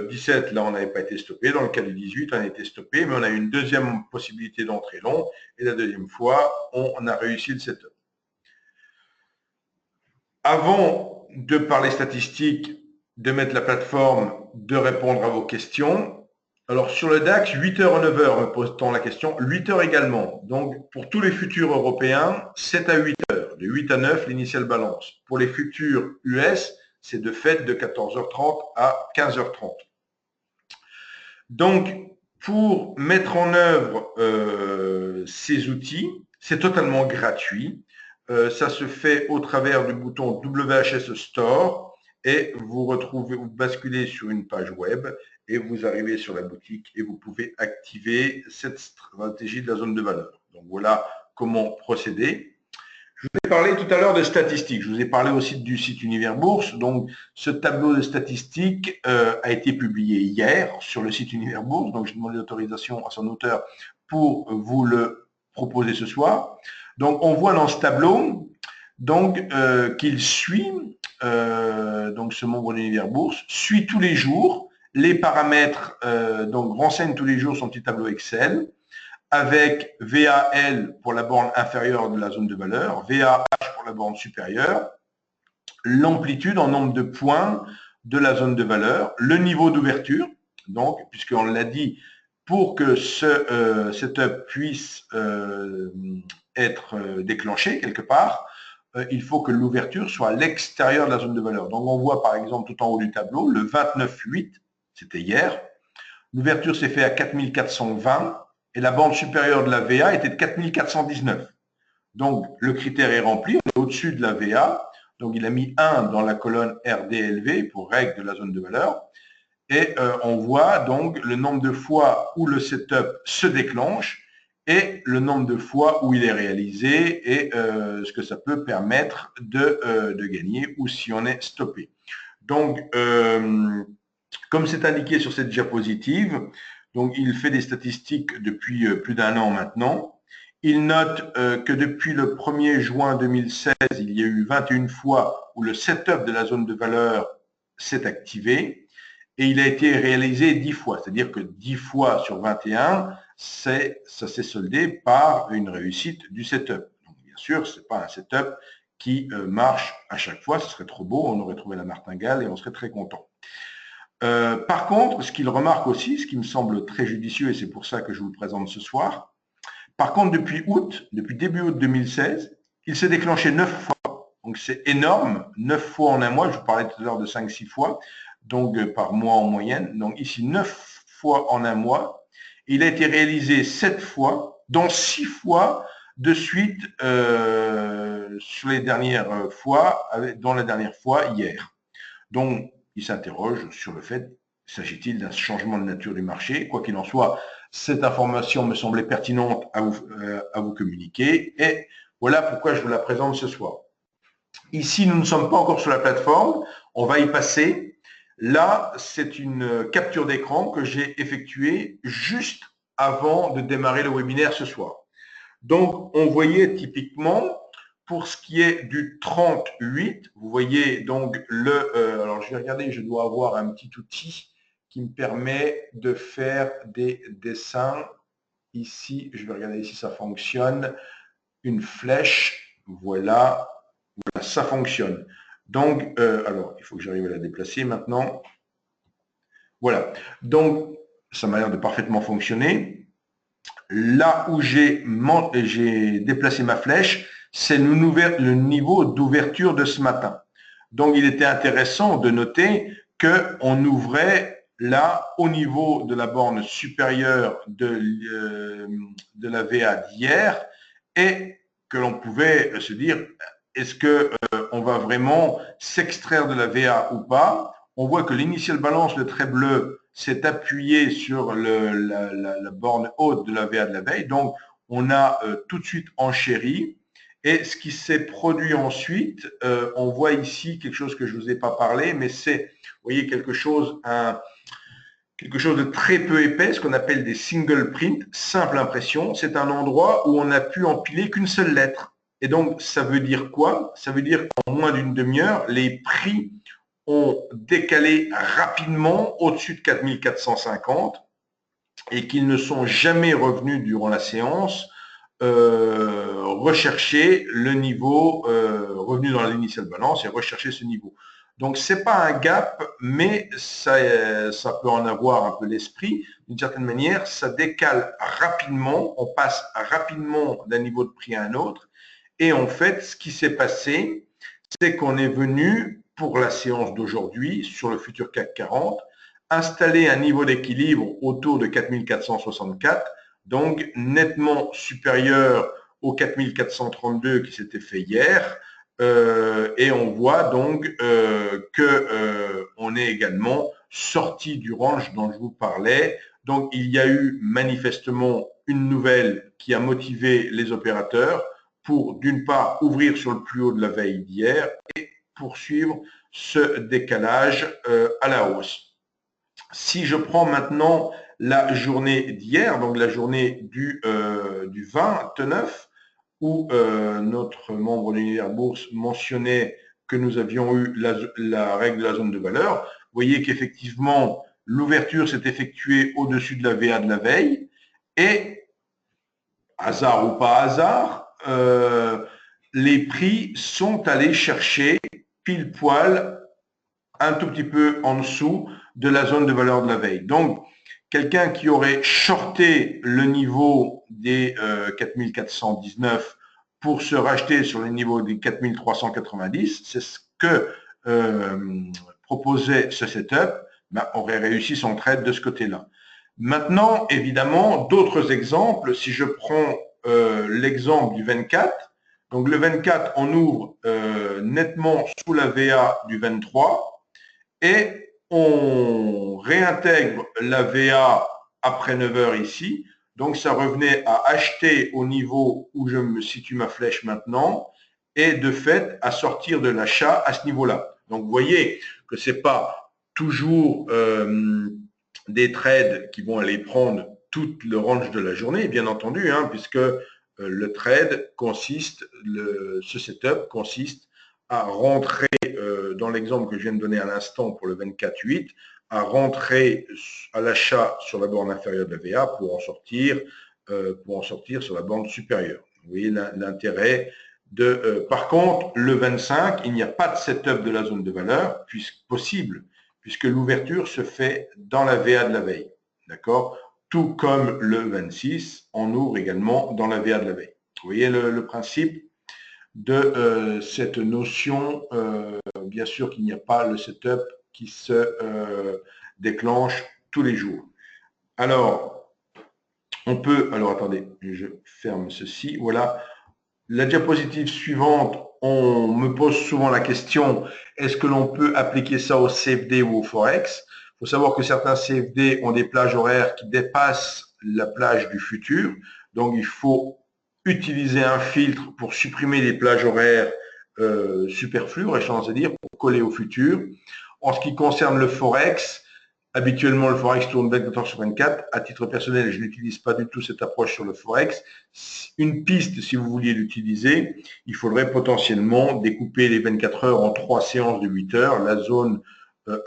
17, là, on n'avait pas été stoppé. Dans le cas du 18, on a été stoppé, mais on a eu une deuxième possibilité d'entrée longue. Et la deuxième fois, on a réussi le setup. Avant de parler statistiques, de mettre la plateforme, de répondre à vos questions, alors sur le DAX, 8h à 9h, me pose-t-on la question, 8h également. Donc pour tous les futurs européens, 7 à 8h, de 8 à 9, l'initial balance. Pour les futurs US, c'est de fait de 14h30 à 15h30. Donc pour mettre en œuvre ces outils, c'est totalement gratuit. Ça se fait au travers du bouton WHS Store et vous basculez sur une page web et vous arrivez sur la boutique et vous pouvez activer cette stratégie de la zone de valeur. Donc voilà comment procéder. Je vous ai parlé tout à l'heure de statistiques. Je vous ai parlé aussi du site Univers Bourse. Donc ce tableau de statistiques a été publié hier sur le site Univers Bourse. Donc j'ai demandé l'autorisation à son auteur pour vous le proposer ce soir. Donc, on voit dans ce tableau qu'il suit, donc ce membre d'Univers Bourse, suit tous les jours les paramètres, donc renseigne tous les jours son petit tableau Excel, avec VAL pour la borne inférieure de la zone de valeur, VAH pour la borne supérieure, l'amplitude en nombre de points de la zone de valeur, le niveau d'ouverture, donc, puisqu'on l'a dit, pour que ce setup puisse être déclenché quelque part, il faut que l'ouverture soit à l'extérieur de la zone de valeur. Donc on voit par exemple tout en haut du tableau, le 29,8, c'était hier, l'ouverture s'est faite à 4420 et la bande supérieure de la VA était de 4419. Donc le critère est rempli, on est au-dessus de la VA, donc il a mis 1 dans la colonne RDLV pour règle de la zone de valeur. Et on voit donc le nombre de fois où le setup se déclenche et le nombre de fois où il est réalisé et ce que ça peut permettre de gagner ou si on est stoppé. Donc, comme c'est indiqué sur cette diapositive, Donc, il fait des statistiques depuis plus d'1 an maintenant. Il note que depuis le 1er juin 2016, il y a eu 21 fois où le setup de la zone de valeur s'est activé et il a été réalisé 10 fois. C'est-à-dire que 10 fois sur 21, ça s'est soldé par une réussite du setup. Donc, bien sûr, ce n'est pas un setup qui marche à chaque fois. Ce serait trop beau, on aurait trouvé la martingale et on serait très content. Par contre, ce qu'il remarque aussi, ce qui me semble très judicieux, et c'est pour ça que je vous le présente ce soir, par contre, depuis début août 2016, il s'est déclenché 9 fois. Donc, c'est énorme, 9 fois en un mois. Je vous parlais tout à l'heure de 5-6 fois, donc par mois en moyenne. Donc, ici, 9 fois en un mois. Il a été réalisé 7 fois, dont 6 fois de suite sur les dernières fois, dont la dernière fois hier. Donc, il s'interroge sur le fait, s'agit-il d'un changement de nature du marché? Quoi qu'il en soit, cette information me semblait pertinente à vous communiquer et voilà pourquoi je vous la présente ce soir. Ici, nous ne sommes pas encore sur la plateforme, on va y passer. Là, c'est une capture d'écran que j'ai effectuée juste avant de démarrer le webinaire ce soir. Donc, on voyait typiquement, pour ce qui est du 38, vous voyez donc alors je vais regarder, je dois avoir un petit outil qui me permet de faire des dessins. Ici, je vais regarder si ça fonctionne. Une flèche, voilà, ça fonctionne. Donc, alors, il faut que j'arrive à la déplacer maintenant. Voilà, donc ça m'a l'air de parfaitement fonctionner. Là où j'ai déplacé ma flèche, c'est le niveau d'ouverture de ce matin. Donc, il était intéressant de noter qu'on ouvrait là au niveau de la borne supérieure de la VA d'hier et que l'on pouvait se dire, est-ce qu'on va vraiment s'extraire de la VA ou pas? On voit que l'initial balance, le trait bleu, s'est appuyé sur la borne haute de la VA de la veille. Donc, on a tout de suite enchéri. Et ce qui s'est produit ensuite, on voit ici quelque chose que je ne vous ai pas parlé, mais c'est, vous voyez, quelque chose de très peu épais, ce qu'on appelle des single print, simple impression. C'est un endroit où on n'a pu empiler qu'une seule lettre. Et donc, ça veut dire quoi? Ça veut dire qu'en moins d'une demi-heure, les prix ont décalé rapidement au-dessus de 4450 et qu'ils ne sont jamais revenus durant la séance rechercher le niveau, revenu dans l'initial balance et rechercher ce niveau. Donc, ce n'est pas un gap, mais ça peut en avoir un peu l'esprit. D'une certaine manière, ça décale rapidement, on passe rapidement d'un niveau de prix à un autre. Et en fait, ce qui s'est passé, c'est qu'on est venu, pour la séance d'aujourd'hui, sur le futur CAC 40, installer un niveau d'équilibre autour de 4464, donc nettement supérieur aux 4432 qui s'était fait hier. Et on voit donc qu'on est également sorti du range dont je vous parlais. Donc, il y a eu manifestement une nouvelle qui a motivé les opérateurs pour, d'une part, ouvrir sur le plus haut de la veille d'hier et poursuivre ce décalage à la hausse. Si je prends maintenant la journée d'hier, donc la journée du 29, où notre membre de l'univers bourse mentionnait que nous avions eu la règle de la zone de valeur, vous voyez qu'effectivement, l'ouverture s'est effectuée au-dessus de la VA de la veille et, hasard ou pas hasard, les prix sont allés chercher pile poil un tout petit peu en dessous de la zone de valeur de la veille. Donc, quelqu'un qui aurait shorté le niveau des 4419 pour se racheter sur le niveau des 4390, c'est ce que proposait ce setup, ben, aurait réussi son trade de ce côté-là. Maintenant, évidemment, d'autres exemples, si je prends l'exemple du 24, donc le 24, on ouvre nettement sous la VA du 23, et on réintègre la VA après 9 heures ici. Donc, ça revenait à acheter au niveau où je me situe ma flèche maintenant et de fait à sortir de l'achat à ce niveau-là. Donc, vous voyez que ce n'est pas toujours des trades qui vont aller prendre toute le range de la journée, bien entendu, hein, puisque le trade consiste, ce setup consiste à rentrer, dans l'exemple que je viens de donner à l'instant pour le 24-8, à rentrer à l'achat sur la borne inférieure de la VA pour en sortir sur la borne supérieure. Vous voyez l'intérêt de... par contre, le 25, il n'y a pas de setup de la zone de valeur puisque l'ouverture se fait dans la VA de la veille. D'accord? Tout comme le 26, on ouvre également dans la VA de la veille. Vous voyez le principe de cette notion, bien sûr qu'il n'y a pas le setup qui se déclenche tous les jours. Alors, on peut, alors attendez, je ferme ceci, voilà. La diapositive suivante, on me pose souvent la question, est-ce que l'on peut appliquer ça au CFD ou au Forex? Il faut savoir que certains CFD ont des plages horaires qui dépassent la plage du futur, donc il faut utiliser un filtre pour supprimer les plages horaires superflues, aurais-je tendance à dire, pour coller au futur. En ce qui concerne le Forex, habituellement le Forex tourne 24 heures sur 24. À titre personnel, je n'utilise pas du tout cette approche sur le Forex. Une piste, si vous vouliez l'utiliser, il faudrait potentiellement découper les 24 heures en 3 séances de 8 heures, la zone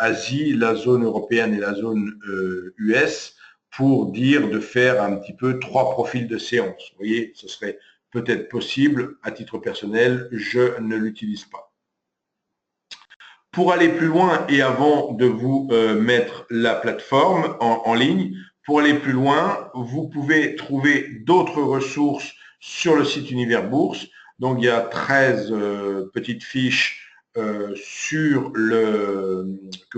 Asie, la zone européenne et la zone US, pour dire de faire un petit peu 3 profils de séances. Vous voyez, ce serait peut-être possible. À titre personnel, je ne l'utilise pas. Pour aller plus loin et avant de vous mettre la plateforme en ligne, pour aller plus loin, vous pouvez trouver d'autres ressources sur le site Univers Bourse. Donc, il y a 13 petites fiches que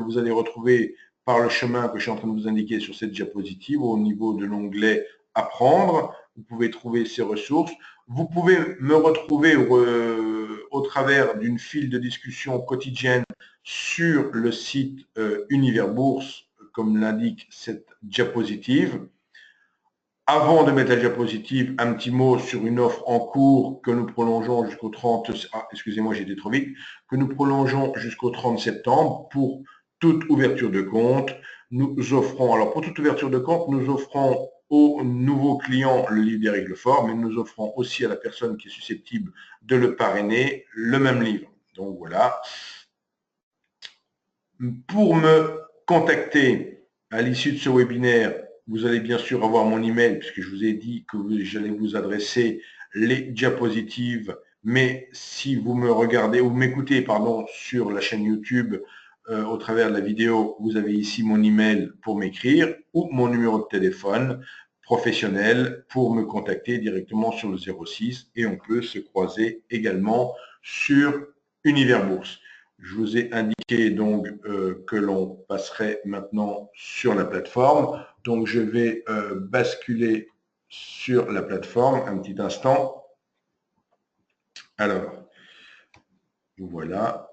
vous allez retrouver par le chemin que je suis en train de vous indiquer sur cette diapositive au niveau de l'onglet « Apprendre ». Vous pouvez trouver ces ressources. Vous pouvez me retrouver au travers d'une file de discussion quotidienne sur le site Univers Bourse, comme l'indique cette diapositive. Avant de mettre la diapositive, un petit mot sur une offre en cours que nous prolongeons jusqu'au 30, excusez-moi, j'ai été trop vite, que nous prolongeons jusqu'au 30 septembre pour toute ouverture de compte. Nous offrons, alors pour toute ouverture de compte, nous offrons aux nouveaux clients le livre des règles fortes, mais nous offrons aussi à la personne qui est susceptible de le parrainer le même livre. Donc voilà. Pour me contacter à l'issue de ce webinaire, vous allez bien sûr avoir mon email puisque je vous ai dit que j'allais vous adresser les diapositives. Mais si vous me regardez ou m'écoutez pardon sur la chaîne YouTube au travers de la vidéo, vous avez ici mon email pour m'écrire ou mon numéro de téléphone professionnel pour me contacter directement sur le 06 et on peut se croiser également sur Univers Bourse. Je vous ai indiqué donc que l'on passerait maintenant sur la plateforme. Donc, je vais basculer sur la plateforme un petit instant. Alors, voilà.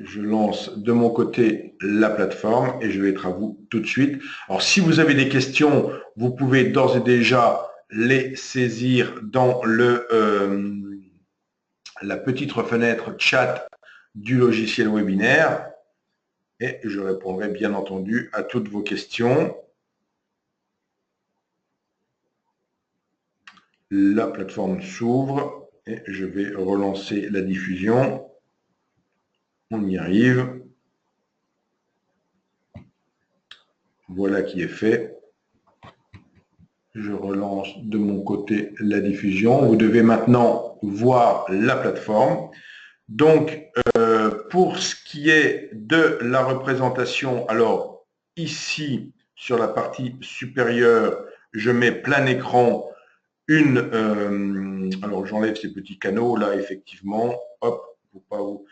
Je lance de mon côté la plateforme et je vais être à vous tout de suite. Alors, si vous avez des questions, vous pouvez d'ores et déjà les saisir dans la petite fenêtre chat du logiciel webinaire et je répondrai bien entendu à toutes vos questions. La plateforme s'ouvre et je vais relancer la diffusion. On y arrive. Voilà qui est fait. Je relance de mon côté la diffusion. Vous devez maintenant voir la plateforme. Donc, pour ce qui est de la représentation, alors ici, sur la partie supérieure, je mets plein écran alors j'enlève ces petits canaux là, effectivement. Hop, faut pas où.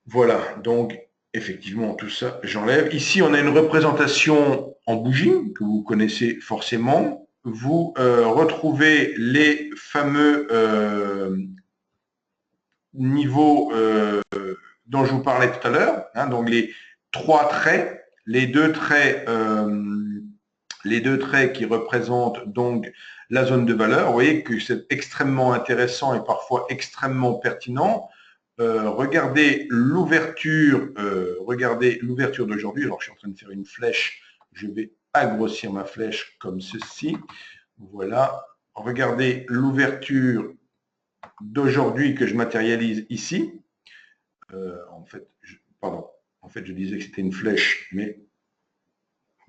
Voilà, donc effectivement, tout ça, j'enlève. Ici, on a une représentation en bougie, que vous connaissez forcément. Vous retrouvez les fameux niveaux dont je vous parlais tout à l'heure, hein, donc les 3 traits, les deux traits qui représentent donc la zone de valeur. Vous voyez que c'est extrêmement intéressant et parfois extrêmement pertinent. regardez l'ouverture d'aujourd'hui. Alors, je suis en train de faire une flèche. Je vais agrossir ma flèche comme ceci. Voilà. Regardez l'ouverture d'aujourd'hui que je matérialise ici. En fait, je disais que c'était une flèche, mais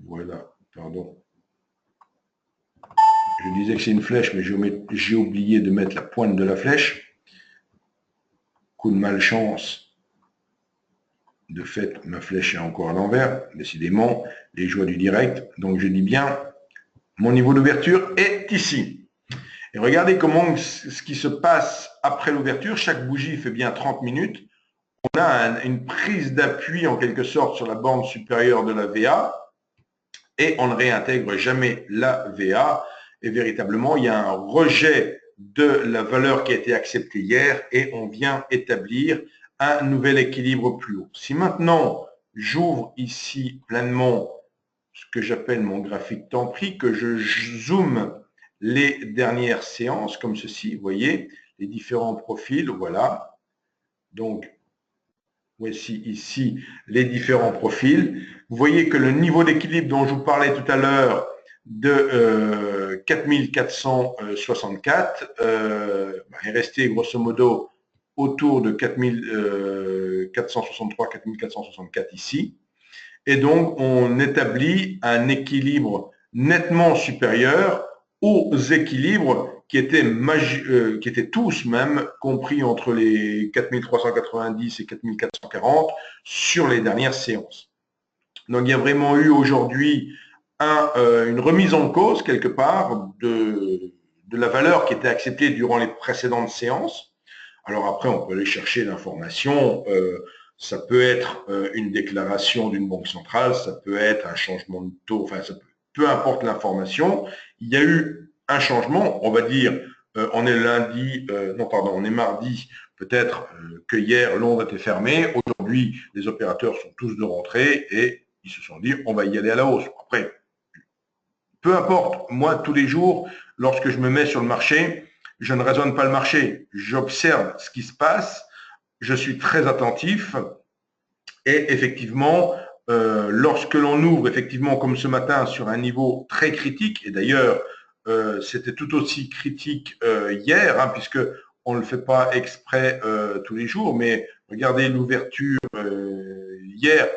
voilà, pardon. Je disais que c'est une flèche, mais j'ai oublié de mettre la pointe de la flèche. Coup de malchance. De fait, ma flèche est encore à l'envers. Décidément, les joies du direct. Donc, je dis bien, mon niveau d'ouverture est ici. Et regardez comment ce qui se passe après l'ouverture. Chaque bougie fait bien 30 minutes. On a une prise d'appui en quelque sorte sur la bande supérieure de la VA et on ne réintègre jamais la VA. Et véritablement, il y a un rejet de la valeur qui a été acceptée hier et on vient établir un nouvel équilibre plus haut. Si maintenant, j'ouvre ici pleinement ce que j'appelle mon graphique temps prix, que je zoome les dernières séances comme ceci, vous voyez, les différents profils, voilà. Donc, voici ici les différents profils. Vous voyez que le niveau d'équilibre dont je vous parlais tout à l'heure de 4464 est resté grosso modo autour de 4463, 4464 ici. Et donc, on établit un équilibre nettement supérieur aux équilibres qui étaient tous même compris entre les 4390 et 4440 sur les dernières séances. Donc, il y a vraiment eu aujourd'hui une remise en cause, quelque part, de la valeur qui était acceptée durant les précédentes séances. Alors après, on peut aller chercher l'information. Ça peut être une déclaration d'une banque centrale, ça peut être un changement de taux, enfin, peu importe l'information. Il y a eu un changement, on va dire, on est on est mardi, peut-être que hier, Londres était fermé. Aujourd'hui, les opérateurs sont tous de rentrée et ils se sont dit, on va y aller à la hausse. Après, peu importe, moi, tous les jours, lorsque je me mets sur le marché, je ne raisonne pas le marché. J'observe ce qui se passe, je suis très attentif et effectivement, lorsque l'on ouvre, effectivement, comme ce matin, sur un niveau très critique, et d'ailleurs, c'était tout aussi critique hier, hein, puisque on ne le fait pas exprès tous les jours, mais regardez l'ouverture hier,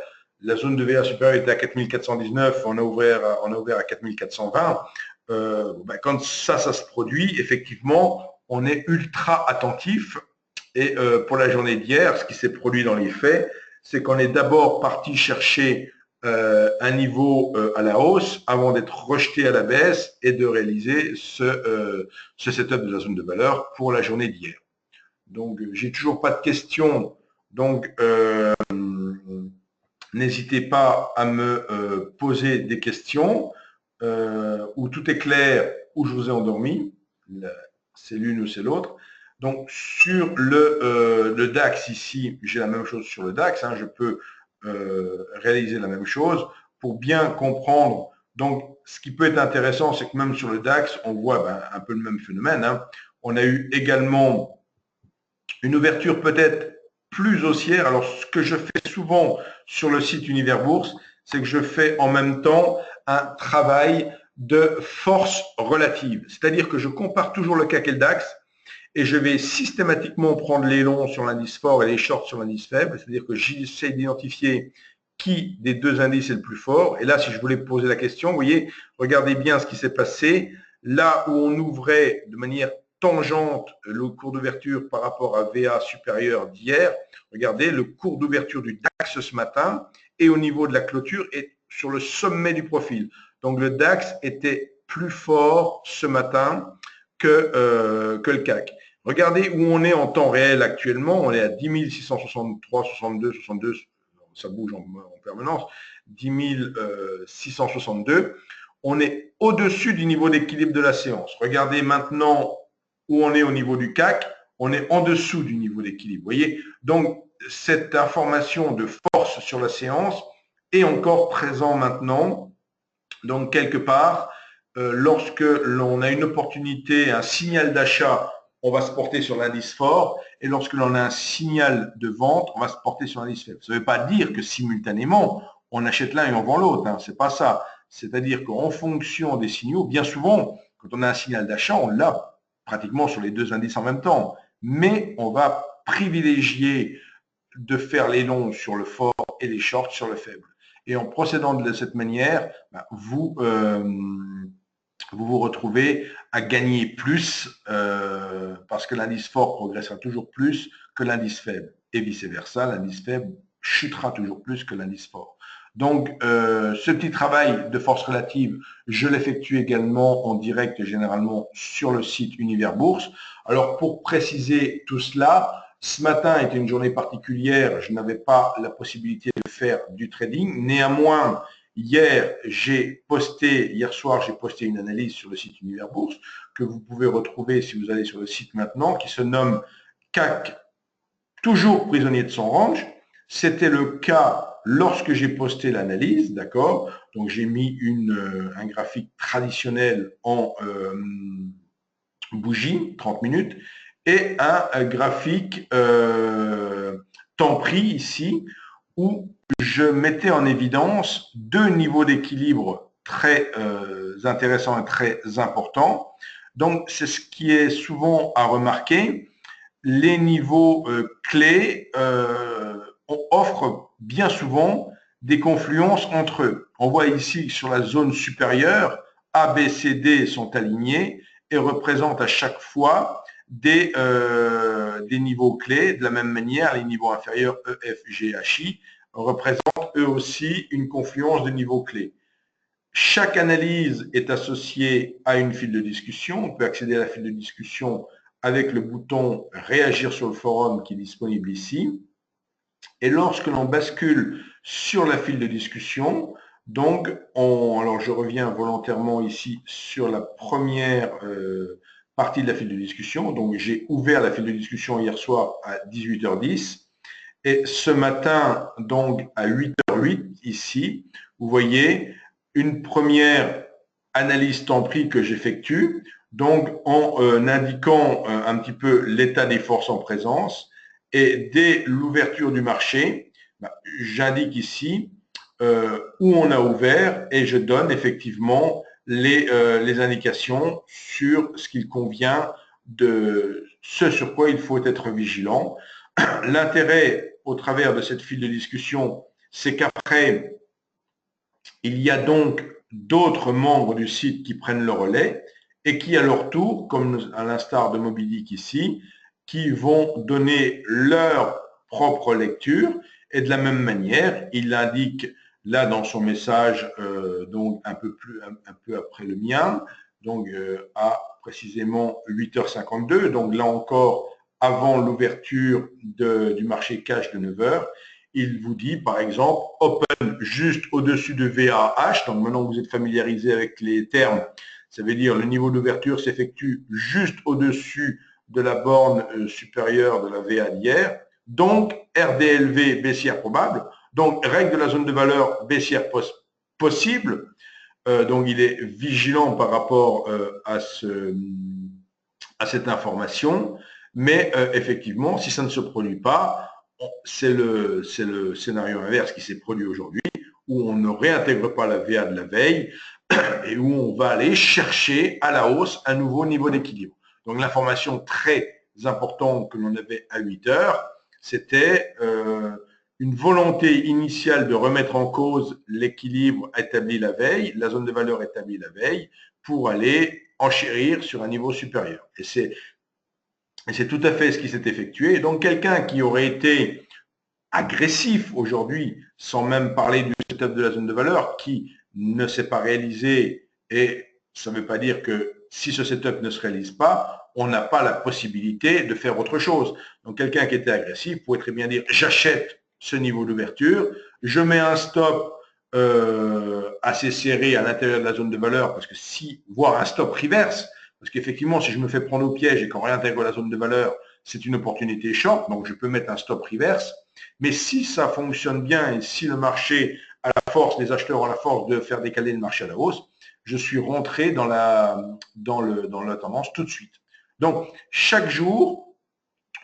la zone de VA supérieure était à 4419, on a ouvert à 4420. Quand ça se produit, effectivement, on est ultra attentif. Et pour la journée d'hier, ce qui s'est produit dans les faits, c'est qu'on est d'abord parti chercher un niveau à la hausse avant d'être rejeté à la baisse et de réaliser ce setup de la zone de valeur pour la journée d'hier. Donc, j'ai toujours pas de questions. Donc, n'hésitez pas à me poser des questions où tout est clair, où je vous ai endormi. C'est l'une ou c'est l'autre. Donc, sur le DAX ici, j'ai la même chose sur le DAX. Hein, je peux réaliser la même chose pour bien comprendre. Donc, ce qui peut être intéressant, c'est que même sur le DAX, on voit un peu le même phénomène. Hein. On a eu également une ouverture peut-être plus haussière. Alors, ce que je fais souvent sur le site Univers Bourse, c'est que je fais en même temps un travail de force relative. C'est-à-dire que je compare toujours le CAC et le DAX et je vais systématiquement prendre les longs sur l'indice fort et les shorts sur l'indice faible. C'est-à-dire que j'essaie d'identifier qui des deux indices est le plus fort. Et là, si je voulais poser la question, vous voyez, regardez bien ce qui s'est passé. Là où on ouvrait de manière tangente le cours d'ouverture par rapport à VA supérieur d'hier, regardez, le cours d'ouverture du DAX ce matin et au niveau de la clôture est sur le sommet du profil. Donc le DAX était plus fort ce matin que le CAC. Regardez où on est en temps réel actuellement. On est à 10 663, 62, 62, ça bouge en permanence, 10 662. On est au-dessus du niveau d'équilibre de la séance. Regardez maintenant où on est au niveau du CAC. On est en dessous du niveau d'équilibre. Vous voyez? Donc, cette information de force sur la séance est encore présente maintenant. Donc, quelque part, lorsque l'on a une opportunité, un signal d'achat on va se porter sur l'indice fort, et lorsque l'on a un signal de vente, on va se porter sur l'indice faible. Ça ne veut pas dire que simultanément, on achète l'un et on vend l'autre, hein, c'est pas ça. C'est-à-dire qu'en fonction des signaux, bien souvent, quand on a un signal d'achat, on l'a pratiquement sur les deux indices en même temps, mais on va privilégier de faire les longs sur le fort et les shorts sur le faible. Et en procédant de cette manière, vous vous retrouvez à gagner plus parce que l'indice fort progressera toujours plus que l'indice faible. Et vice-versa, l'indice faible chutera toujours plus que l'indice fort. Donc, ce petit travail de force relative, je l'effectue également en direct généralement sur le site Univers Bourse. Alors, pour préciser tout cela, ce matin était une journée particulière, je n'avais pas la possibilité de faire du trading. Néanmoins, hier soir, j'ai posté une analyse sur le site Univers Bourse que vous pouvez retrouver si vous allez sur le site maintenant, qui se nomme CAC, toujours prisonnier de son range. C'était le cas lorsque j'ai posté l'analyse, d'accord? Donc, j'ai mis un graphique traditionnel en bougie, 30 minutes, et un graphique temps pris ici, où je mettais en évidence deux niveaux d'équilibre très intéressants et très importants. Donc, c'est ce qui est souvent à remarquer. Les niveaux clés offrent bien souvent des confluences entre eux. On voit ici sur la zone supérieure, A, B, C, D sont alignés et représentent à chaque fois des niveaux clés. De la même manière, les niveaux inférieurs E, F, G, H, I représentent eux aussi une confluence de niveaux clés. Chaque analyse est associée à une file de discussion. On peut accéder à la file de discussion avec le bouton « Réagir sur le forum » qui est disponible ici. Et lorsque l'on bascule sur la file de discussion, donc, alors je reviens volontairement ici sur la première partie de la file de discussion. Donc, j'ai ouvert la file de discussion hier soir à 18h10. Et ce matin, donc à 8h08, ici, vous voyez une première analyse temps pris que j'effectue, donc en indiquant un petit peu l'état des forces en présence. Et dès l'ouverture du marché, j'indique ici où on a ouvert et je donne effectivement les indications sur ce qu'il convient de ce sur quoi il faut être vigilant. L'intérêt au travers de cette file de discussion, c'est qu'après, il y a donc d'autres membres du site qui prennent le relais et qui, à leur tour, comme à l'instar de Mobydick ici, qui vont donner leur propre lecture. Et de la même manière, il indique là dans son message, donc un peu après le mien, donc à précisément 8h52, donc là encore avant l'ouverture du marché cash de 9h, il vous dit par exemple open juste au-dessus de VAH. Donc maintenant que vous êtes familiarisé avec les termes, ça veut dire le niveau d'ouverture s'effectue juste au-dessus de la borne supérieure de la VA d'hier. Donc RDLV baissière probable. Donc règle de la zone de valeur baissière possible. Donc il est vigilant par rapport à cette information. Mais effectivement, si ça ne se produit pas, c'est le scénario inverse qui s'est produit aujourd'hui, où on ne réintègre pas la VA de la veille et où on va aller chercher à la hausse un nouveau niveau d'équilibre. Donc l'information très importante que l'on avait à 8 heures, c'était une volonté initiale de remettre en cause l'équilibre établi la veille, la zone de valeur établie la veille, pour aller enchérir sur un niveau supérieur. Et c'est tout à fait ce qui s'est effectué. Et donc, quelqu'un qui aurait été agressif aujourd'hui, sans même parler du setup de la zone de valeur, qui ne s'est pas réalisé, et ça ne veut pas dire que si ce setup ne se réalise pas, on n'a pas la possibilité de faire autre chose. Donc, quelqu'un qui était agressif pourrait très bien dire « j'achète ce niveau d'ouverture, je mets un stop assez serré à l'intérieur de la zone de valeur, parce que voire un stop reverse, parce qu'effectivement, si je me fais prendre au piège et qu'on réintègre la zone de valeur, c'est une opportunité short, donc je peux mettre un stop reverse. Mais si ça fonctionne bien et si le marché a la force, les acheteurs ont la force de faire décaler le marché à la hausse, je suis rentré dans la tendance tout de suite. Donc, chaque jour,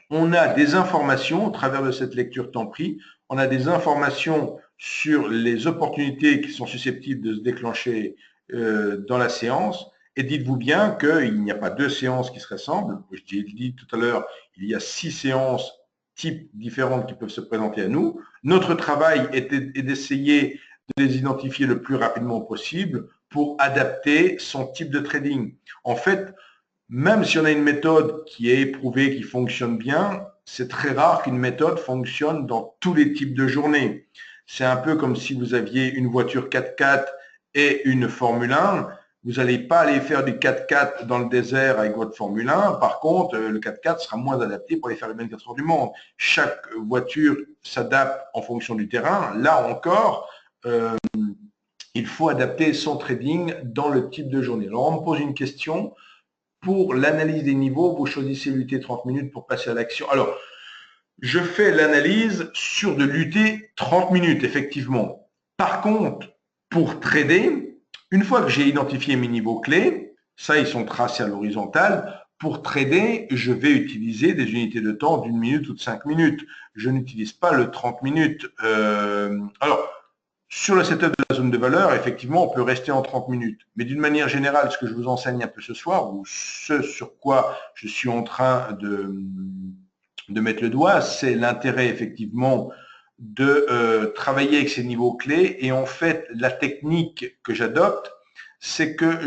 on a des informations au travers de cette lecture temps pris, on a des informations sur les opportunités qui sont susceptibles de se déclencher dans la séance. Et dites-vous bien qu'il n'y a pas deux séances qui se ressemblent. Je l'ai dit tout à l'heure, il y a 6 séances types différentes qui peuvent se présenter à nous. Notre travail est d'essayer de les identifier le plus rapidement possible pour adapter son type de trading. En fait, même si on a une méthode qui est éprouvée, qui fonctionne bien, c'est très rare qu'une méthode fonctionne dans tous les types de journées. C'est un peu comme si vous aviez une voiture 4x4 et une Formule 1. Vous n'allez pas aller faire du 4x4 dans le désert avec votre Formule 1. Par contre, le 4x4 sera moins adapté pour aller faire les 24 heures du monde. Chaque voiture s'adapte en fonction du terrain. Là encore, il faut adapter son trading dans le type de journée. Alors, on me pose une question. Pour l'analyse des niveaux, vous choisissez l'UT 30 minutes pour passer à l'action. Alors, je fais l'analyse sur de l'UT 30 minutes, effectivement. Par contre, pour trader, une fois que j'ai identifié mes niveaux clés, ça, ils sont tracés à l'horizontale. Pour trader, je vais utiliser des unités de temps d'1 minute ou de 5 minutes. Je n'utilise pas le 30 minutes. Alors, sur le setup de la zone de valeur, effectivement, on peut rester en 30 minutes. Mais d'une manière générale, ce que je vous enseigne un peu ce soir, ou ce sur quoi je suis en train de mettre le doigt, c'est l'intérêt, effectivement, de travailler avec ces niveaux clés. Et en fait, la technique que j'adopte, c'est que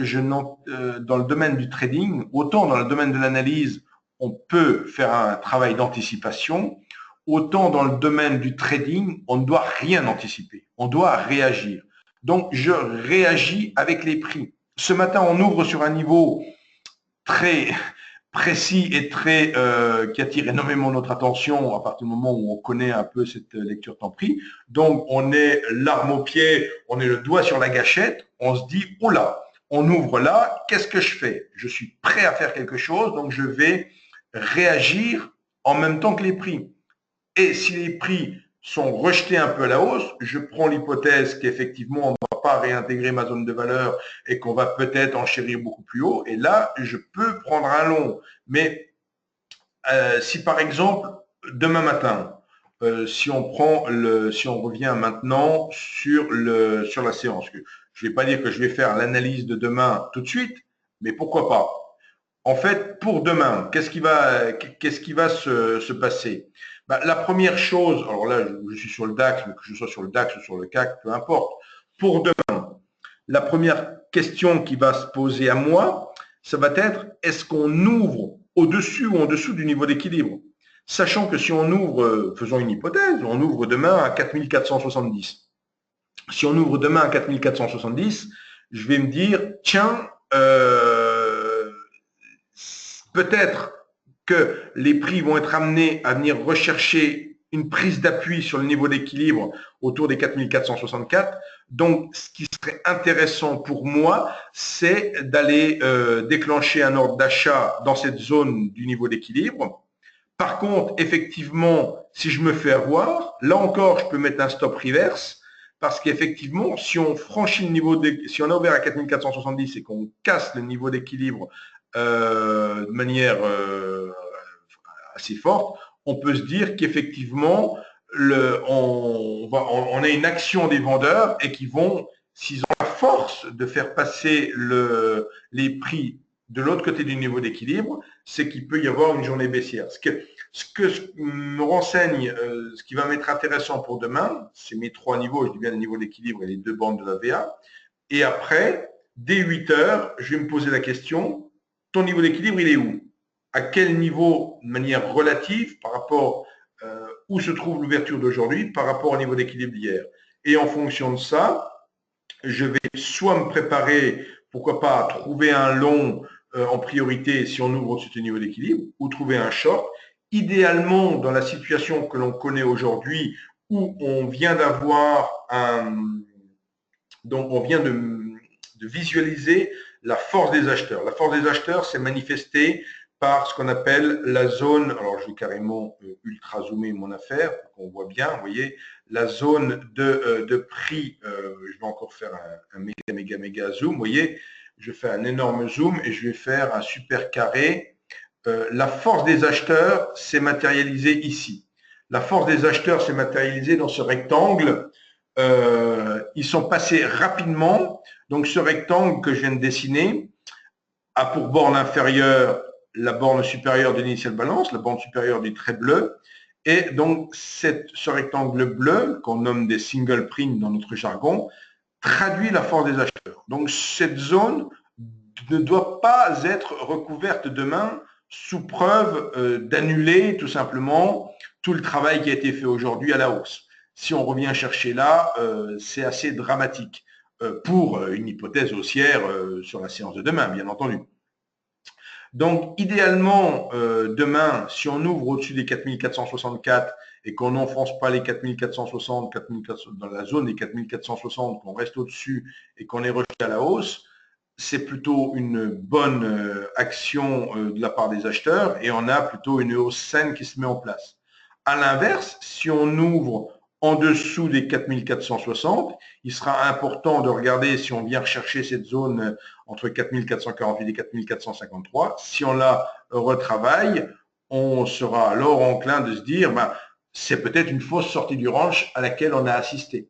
dans le domaine du trading, autant dans le domaine de l'analyse, on peut faire un travail d'anticipation, autant dans le domaine du trading, on ne doit rien anticiper, on doit réagir. Donc, je réagis avec les prix. Ce matin, on ouvre sur un niveau très précis et qui attire énormément notre attention à partir du moment où on connaît un peu cette lecture temps pris. Donc, on est l'arme au pied, on est le doigt sur la gâchette, on se dit, oh là, on ouvre là, qu'est-ce que je fais? Je suis prêt à faire quelque chose, donc je vais réagir en même temps que les prix. Et si les prix sont rejetés un peu à la hausse, je prends l'hypothèse qu'effectivement, on ne va pas réintégrer ma zone de valeur et qu'on va peut-être enchérir beaucoup plus haut. Et là, je peux prendre un long. Mais si par exemple, demain matin, si on revient maintenant sur la séance, je ne vais pas dire que je vais faire l'analyse de demain tout de suite, mais pourquoi pas? En fait, pour demain, qu'est-ce qui va se passer? La première chose, alors là, je suis sur le DAX, mais que je sois sur le DAX ou sur le CAC, peu importe. Pour demain, la première question qui va se poser à moi, ça va être, est-ce qu'on ouvre au-dessus ou en dessous du niveau d'équilibre? Sachant que si on ouvre, faisons une hypothèse, on ouvre demain à 4470. Si on ouvre demain à 4470, je vais me dire, tiens, peut-être que les prix vont être amenés à venir rechercher une prise d'appui sur le niveau d'équilibre autour des 4464. Donc, ce qui serait intéressant pour moi, c'est d'aller déclencher un ordre d'achat dans cette zone du niveau d'équilibre. Par contre, effectivement, si je me fais avoir, là encore, je peux mettre un stop reverse parce qu'effectivement, si on franchit le niveau, si on a ouvert à 4470 et qu'on casse le niveau d'équilibre de manière assez forte, on peut se dire qu'effectivement, on a une action des vendeurs et qui vont, s'ils ont la force de faire passer les prix de l'autre côté du niveau d'équilibre, c'est qu'il peut y avoir une journée baissière. Ce que me renseigne, ce qui va m'être intéressant pour demain, c'est mes 3 niveaux, je dis bien le niveau d'équilibre et les 2 bandes de la VA. Et après, dès 8 heures, je vais me poser la question, ton niveau d'équilibre, il est où? À quel niveau, de manière relative, par rapport où se trouve l'ouverture d'aujourd'hui, par rapport au niveau d'équilibre d'hier? Et en fonction de ça, je vais soit me préparer, pourquoi pas, à trouver un long en priorité si on ouvre au-dessus du niveau d'équilibre, ou trouver un short. Idéalement, dans la situation que l'on connaît aujourd'hui, où on vient d'avoir donc on vient de visualiser la force des acheteurs. La force des acheteurs s'est manifestée par ce qu'on appelle la zone, alors je vais carrément ultra zoomer mon affaire pour qu'on voit bien, vous voyez, la zone de prix, je vais encore faire un méga zoom, vous voyez, je fais un énorme zoom et je vais faire un super carré la force des acheteurs s'est matérialisée ici. La force des acheteurs s'est matérialisée dans ce rectangle. Ils sont passés rapidement. Donc, ce rectangle que je viens de dessiner a pour borne inférieure la borne supérieure de l'initial balance, la borne supérieure du trait bleu. Et donc, ce rectangle bleu, qu'on nomme des single prints dans notre jargon, traduit la force des acheteurs. Donc, cette zone ne doit pas être recouverte demain sous preuve d'annuler tout simplement tout le travail qui a été fait aujourd'hui à la hausse. Si on revient chercher là, c'est assez dramatique pour une hypothèse haussière sur la séance de demain, bien entendu. Donc, idéalement, demain, si on ouvre au-dessus des 4464 et qu'on n'enfonce pas les 4460, 4400, dans la zone des 4460, qu'on reste au-dessus et qu'on est rejeté à la hausse, c'est plutôt une bonne action de la part des acheteurs et on a plutôt une hausse saine qui se met en place. À l'inverse, si on ouvre en dessous des 4460, il sera important de regarder si on vient rechercher cette zone entre 4448 et 4453. Si on la retravaille, on sera alors enclin de se dire c'est peut-être une fausse sortie du range à laquelle on a assisté.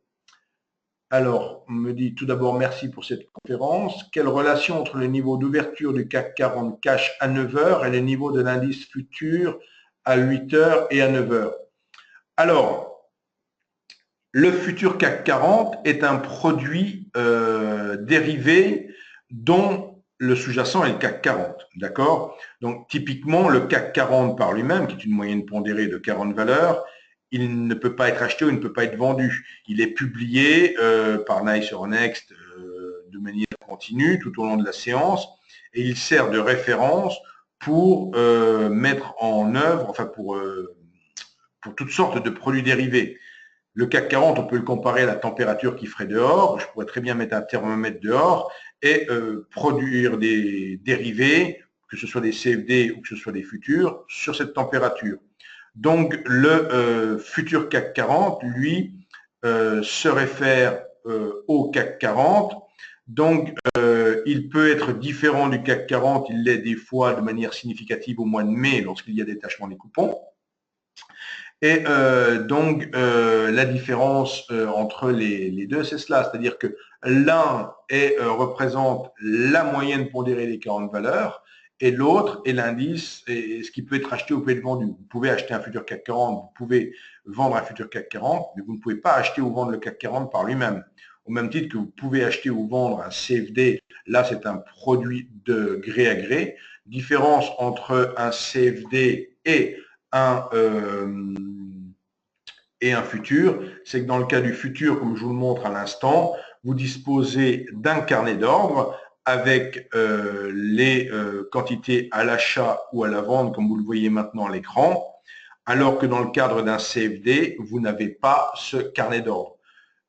Alors, on me dit tout d'abord merci pour cette conférence. Quelle relation entre le niveau d'ouverture du CAC 40 cash à 9 heures et le niveau de l'indice futur à 8 heures et à 9 heures? Alors, le futur CAC 40 est un produit dérivé dont le sous-jacent est le CAC 40, d'accord? Donc, typiquement, le CAC 40 par lui-même, qui est une moyenne pondérée de 40 valeurs, il ne peut pas être acheté ou il ne peut pas être vendu. Il est publié par Nice or Next de manière continue tout au long de la séance et il sert de référence pour mettre en œuvre, enfin pour toutes sortes de produits dérivés. Le CAC 40, on peut le comparer à la température qu'il ferait dehors. Je pourrais très bien mettre un thermomètre dehors et produire des dérivés, que ce soit des CFD ou que ce soit des futurs, sur cette température. Donc, le futur CAC 40, lui, se réfère au CAC 40. Donc, il peut être différent du CAC 40, il l'est des fois de manière significative au mois de mai lorsqu'il y a détachement des coupons. Et donc, la différence entre les deux, c'est cela. C'est-à-dire que l'un représente la moyenne pondérée des 40 valeurs et l'autre est l'indice, et ce qui peut être acheté ou peut être vendu. Vous pouvez acheter un futur CAC 40, vous pouvez vendre un futur CAC 40, mais vous ne pouvez pas acheter ou vendre le CAC 40 par lui-même. Au même titre que vous pouvez acheter ou vendre un CFD, là c'est un produit de gré à gré. Différence entre un CFD et un futur, c'est que dans le cas du futur, comme je vous le montre à l'instant, vous disposez d'un carnet d'ordre avec les quantités à l'achat ou à la vente, comme vous le voyez maintenant à l'écran, alors que dans le cadre d'un CFD, vous n'avez pas ce carnet d'ordre.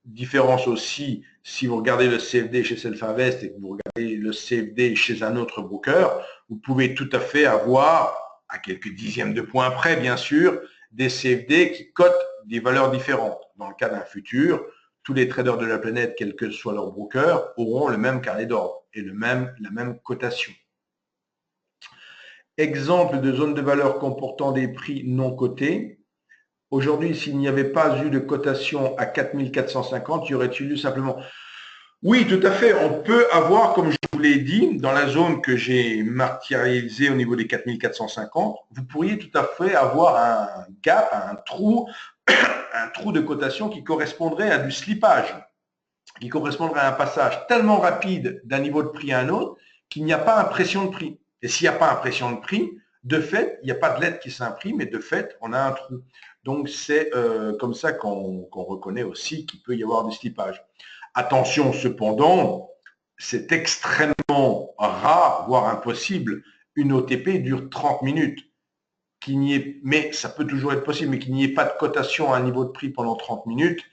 Différence aussi, si vous regardez le CFD chez Self-Invest et que vous regardez le CFD chez un autre broker, vous pouvez tout à fait avoir, à quelques dixièmes de points près bien sûr, des CFD qui cotent des valeurs différentes. Dans le cas d'un futur, tous les traders de la planète, quel que soit leur broker, auront le même carnet d'ordre et la même cotation. Exemple de zone de valeur comportant des prix non cotés. Aujourd'hui, s'il n'y avait pas eu de cotation à 4450, y aurait-il eu simplement... Oui, tout à fait. On peut avoir, comme je vous l'ai dit, dans la zone que j'ai matérialisée au niveau des 4450, vous pourriez tout à fait avoir un gap, un trou de cotation qui correspondrait à du slippage, qui correspondrait à un passage tellement rapide d'un niveau de prix à un autre qu'il n'y a pas impression de prix. Et s'il n'y a pas impression de prix, de fait, il n'y a pas de lettre qui s'imprime et de fait, on a un trou. Donc, c'est comme ça qu'on reconnaît aussi qu'il peut y avoir du slippage. Attention cependant, c'est extrêmement rare, voire impossible. Une OTP dure 30 minutes. Mais ça peut toujours être possible, mais qu'il n'y ait pas de cotation à un niveau de prix pendant 30 minutes,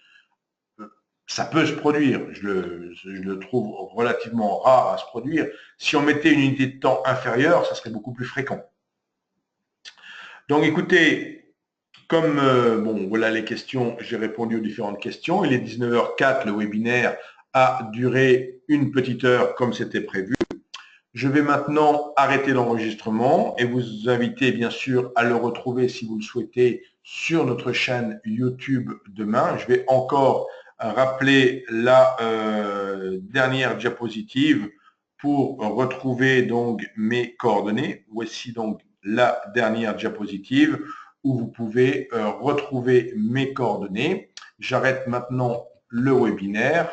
ça peut se produire. Je le trouve relativement rare à se produire. Si on mettait une unité de temps inférieure, ça serait beaucoup plus fréquent. Donc écoutez, comme bon, voilà les questions, j'ai répondu aux différentes questions. Il est 19h04, le webinaire a duré une petite heure comme c'était prévu. Je vais maintenant arrêter l'enregistrement et vous inviter bien sûr à le retrouver si vous le souhaitez sur notre chaîne YouTube demain. Je vais encore rappeler la dernière diapositive pour retrouver donc mes coordonnées. Voici donc la dernière diapositive où vous pouvez retrouver mes coordonnées. J'arrête maintenant le webinaire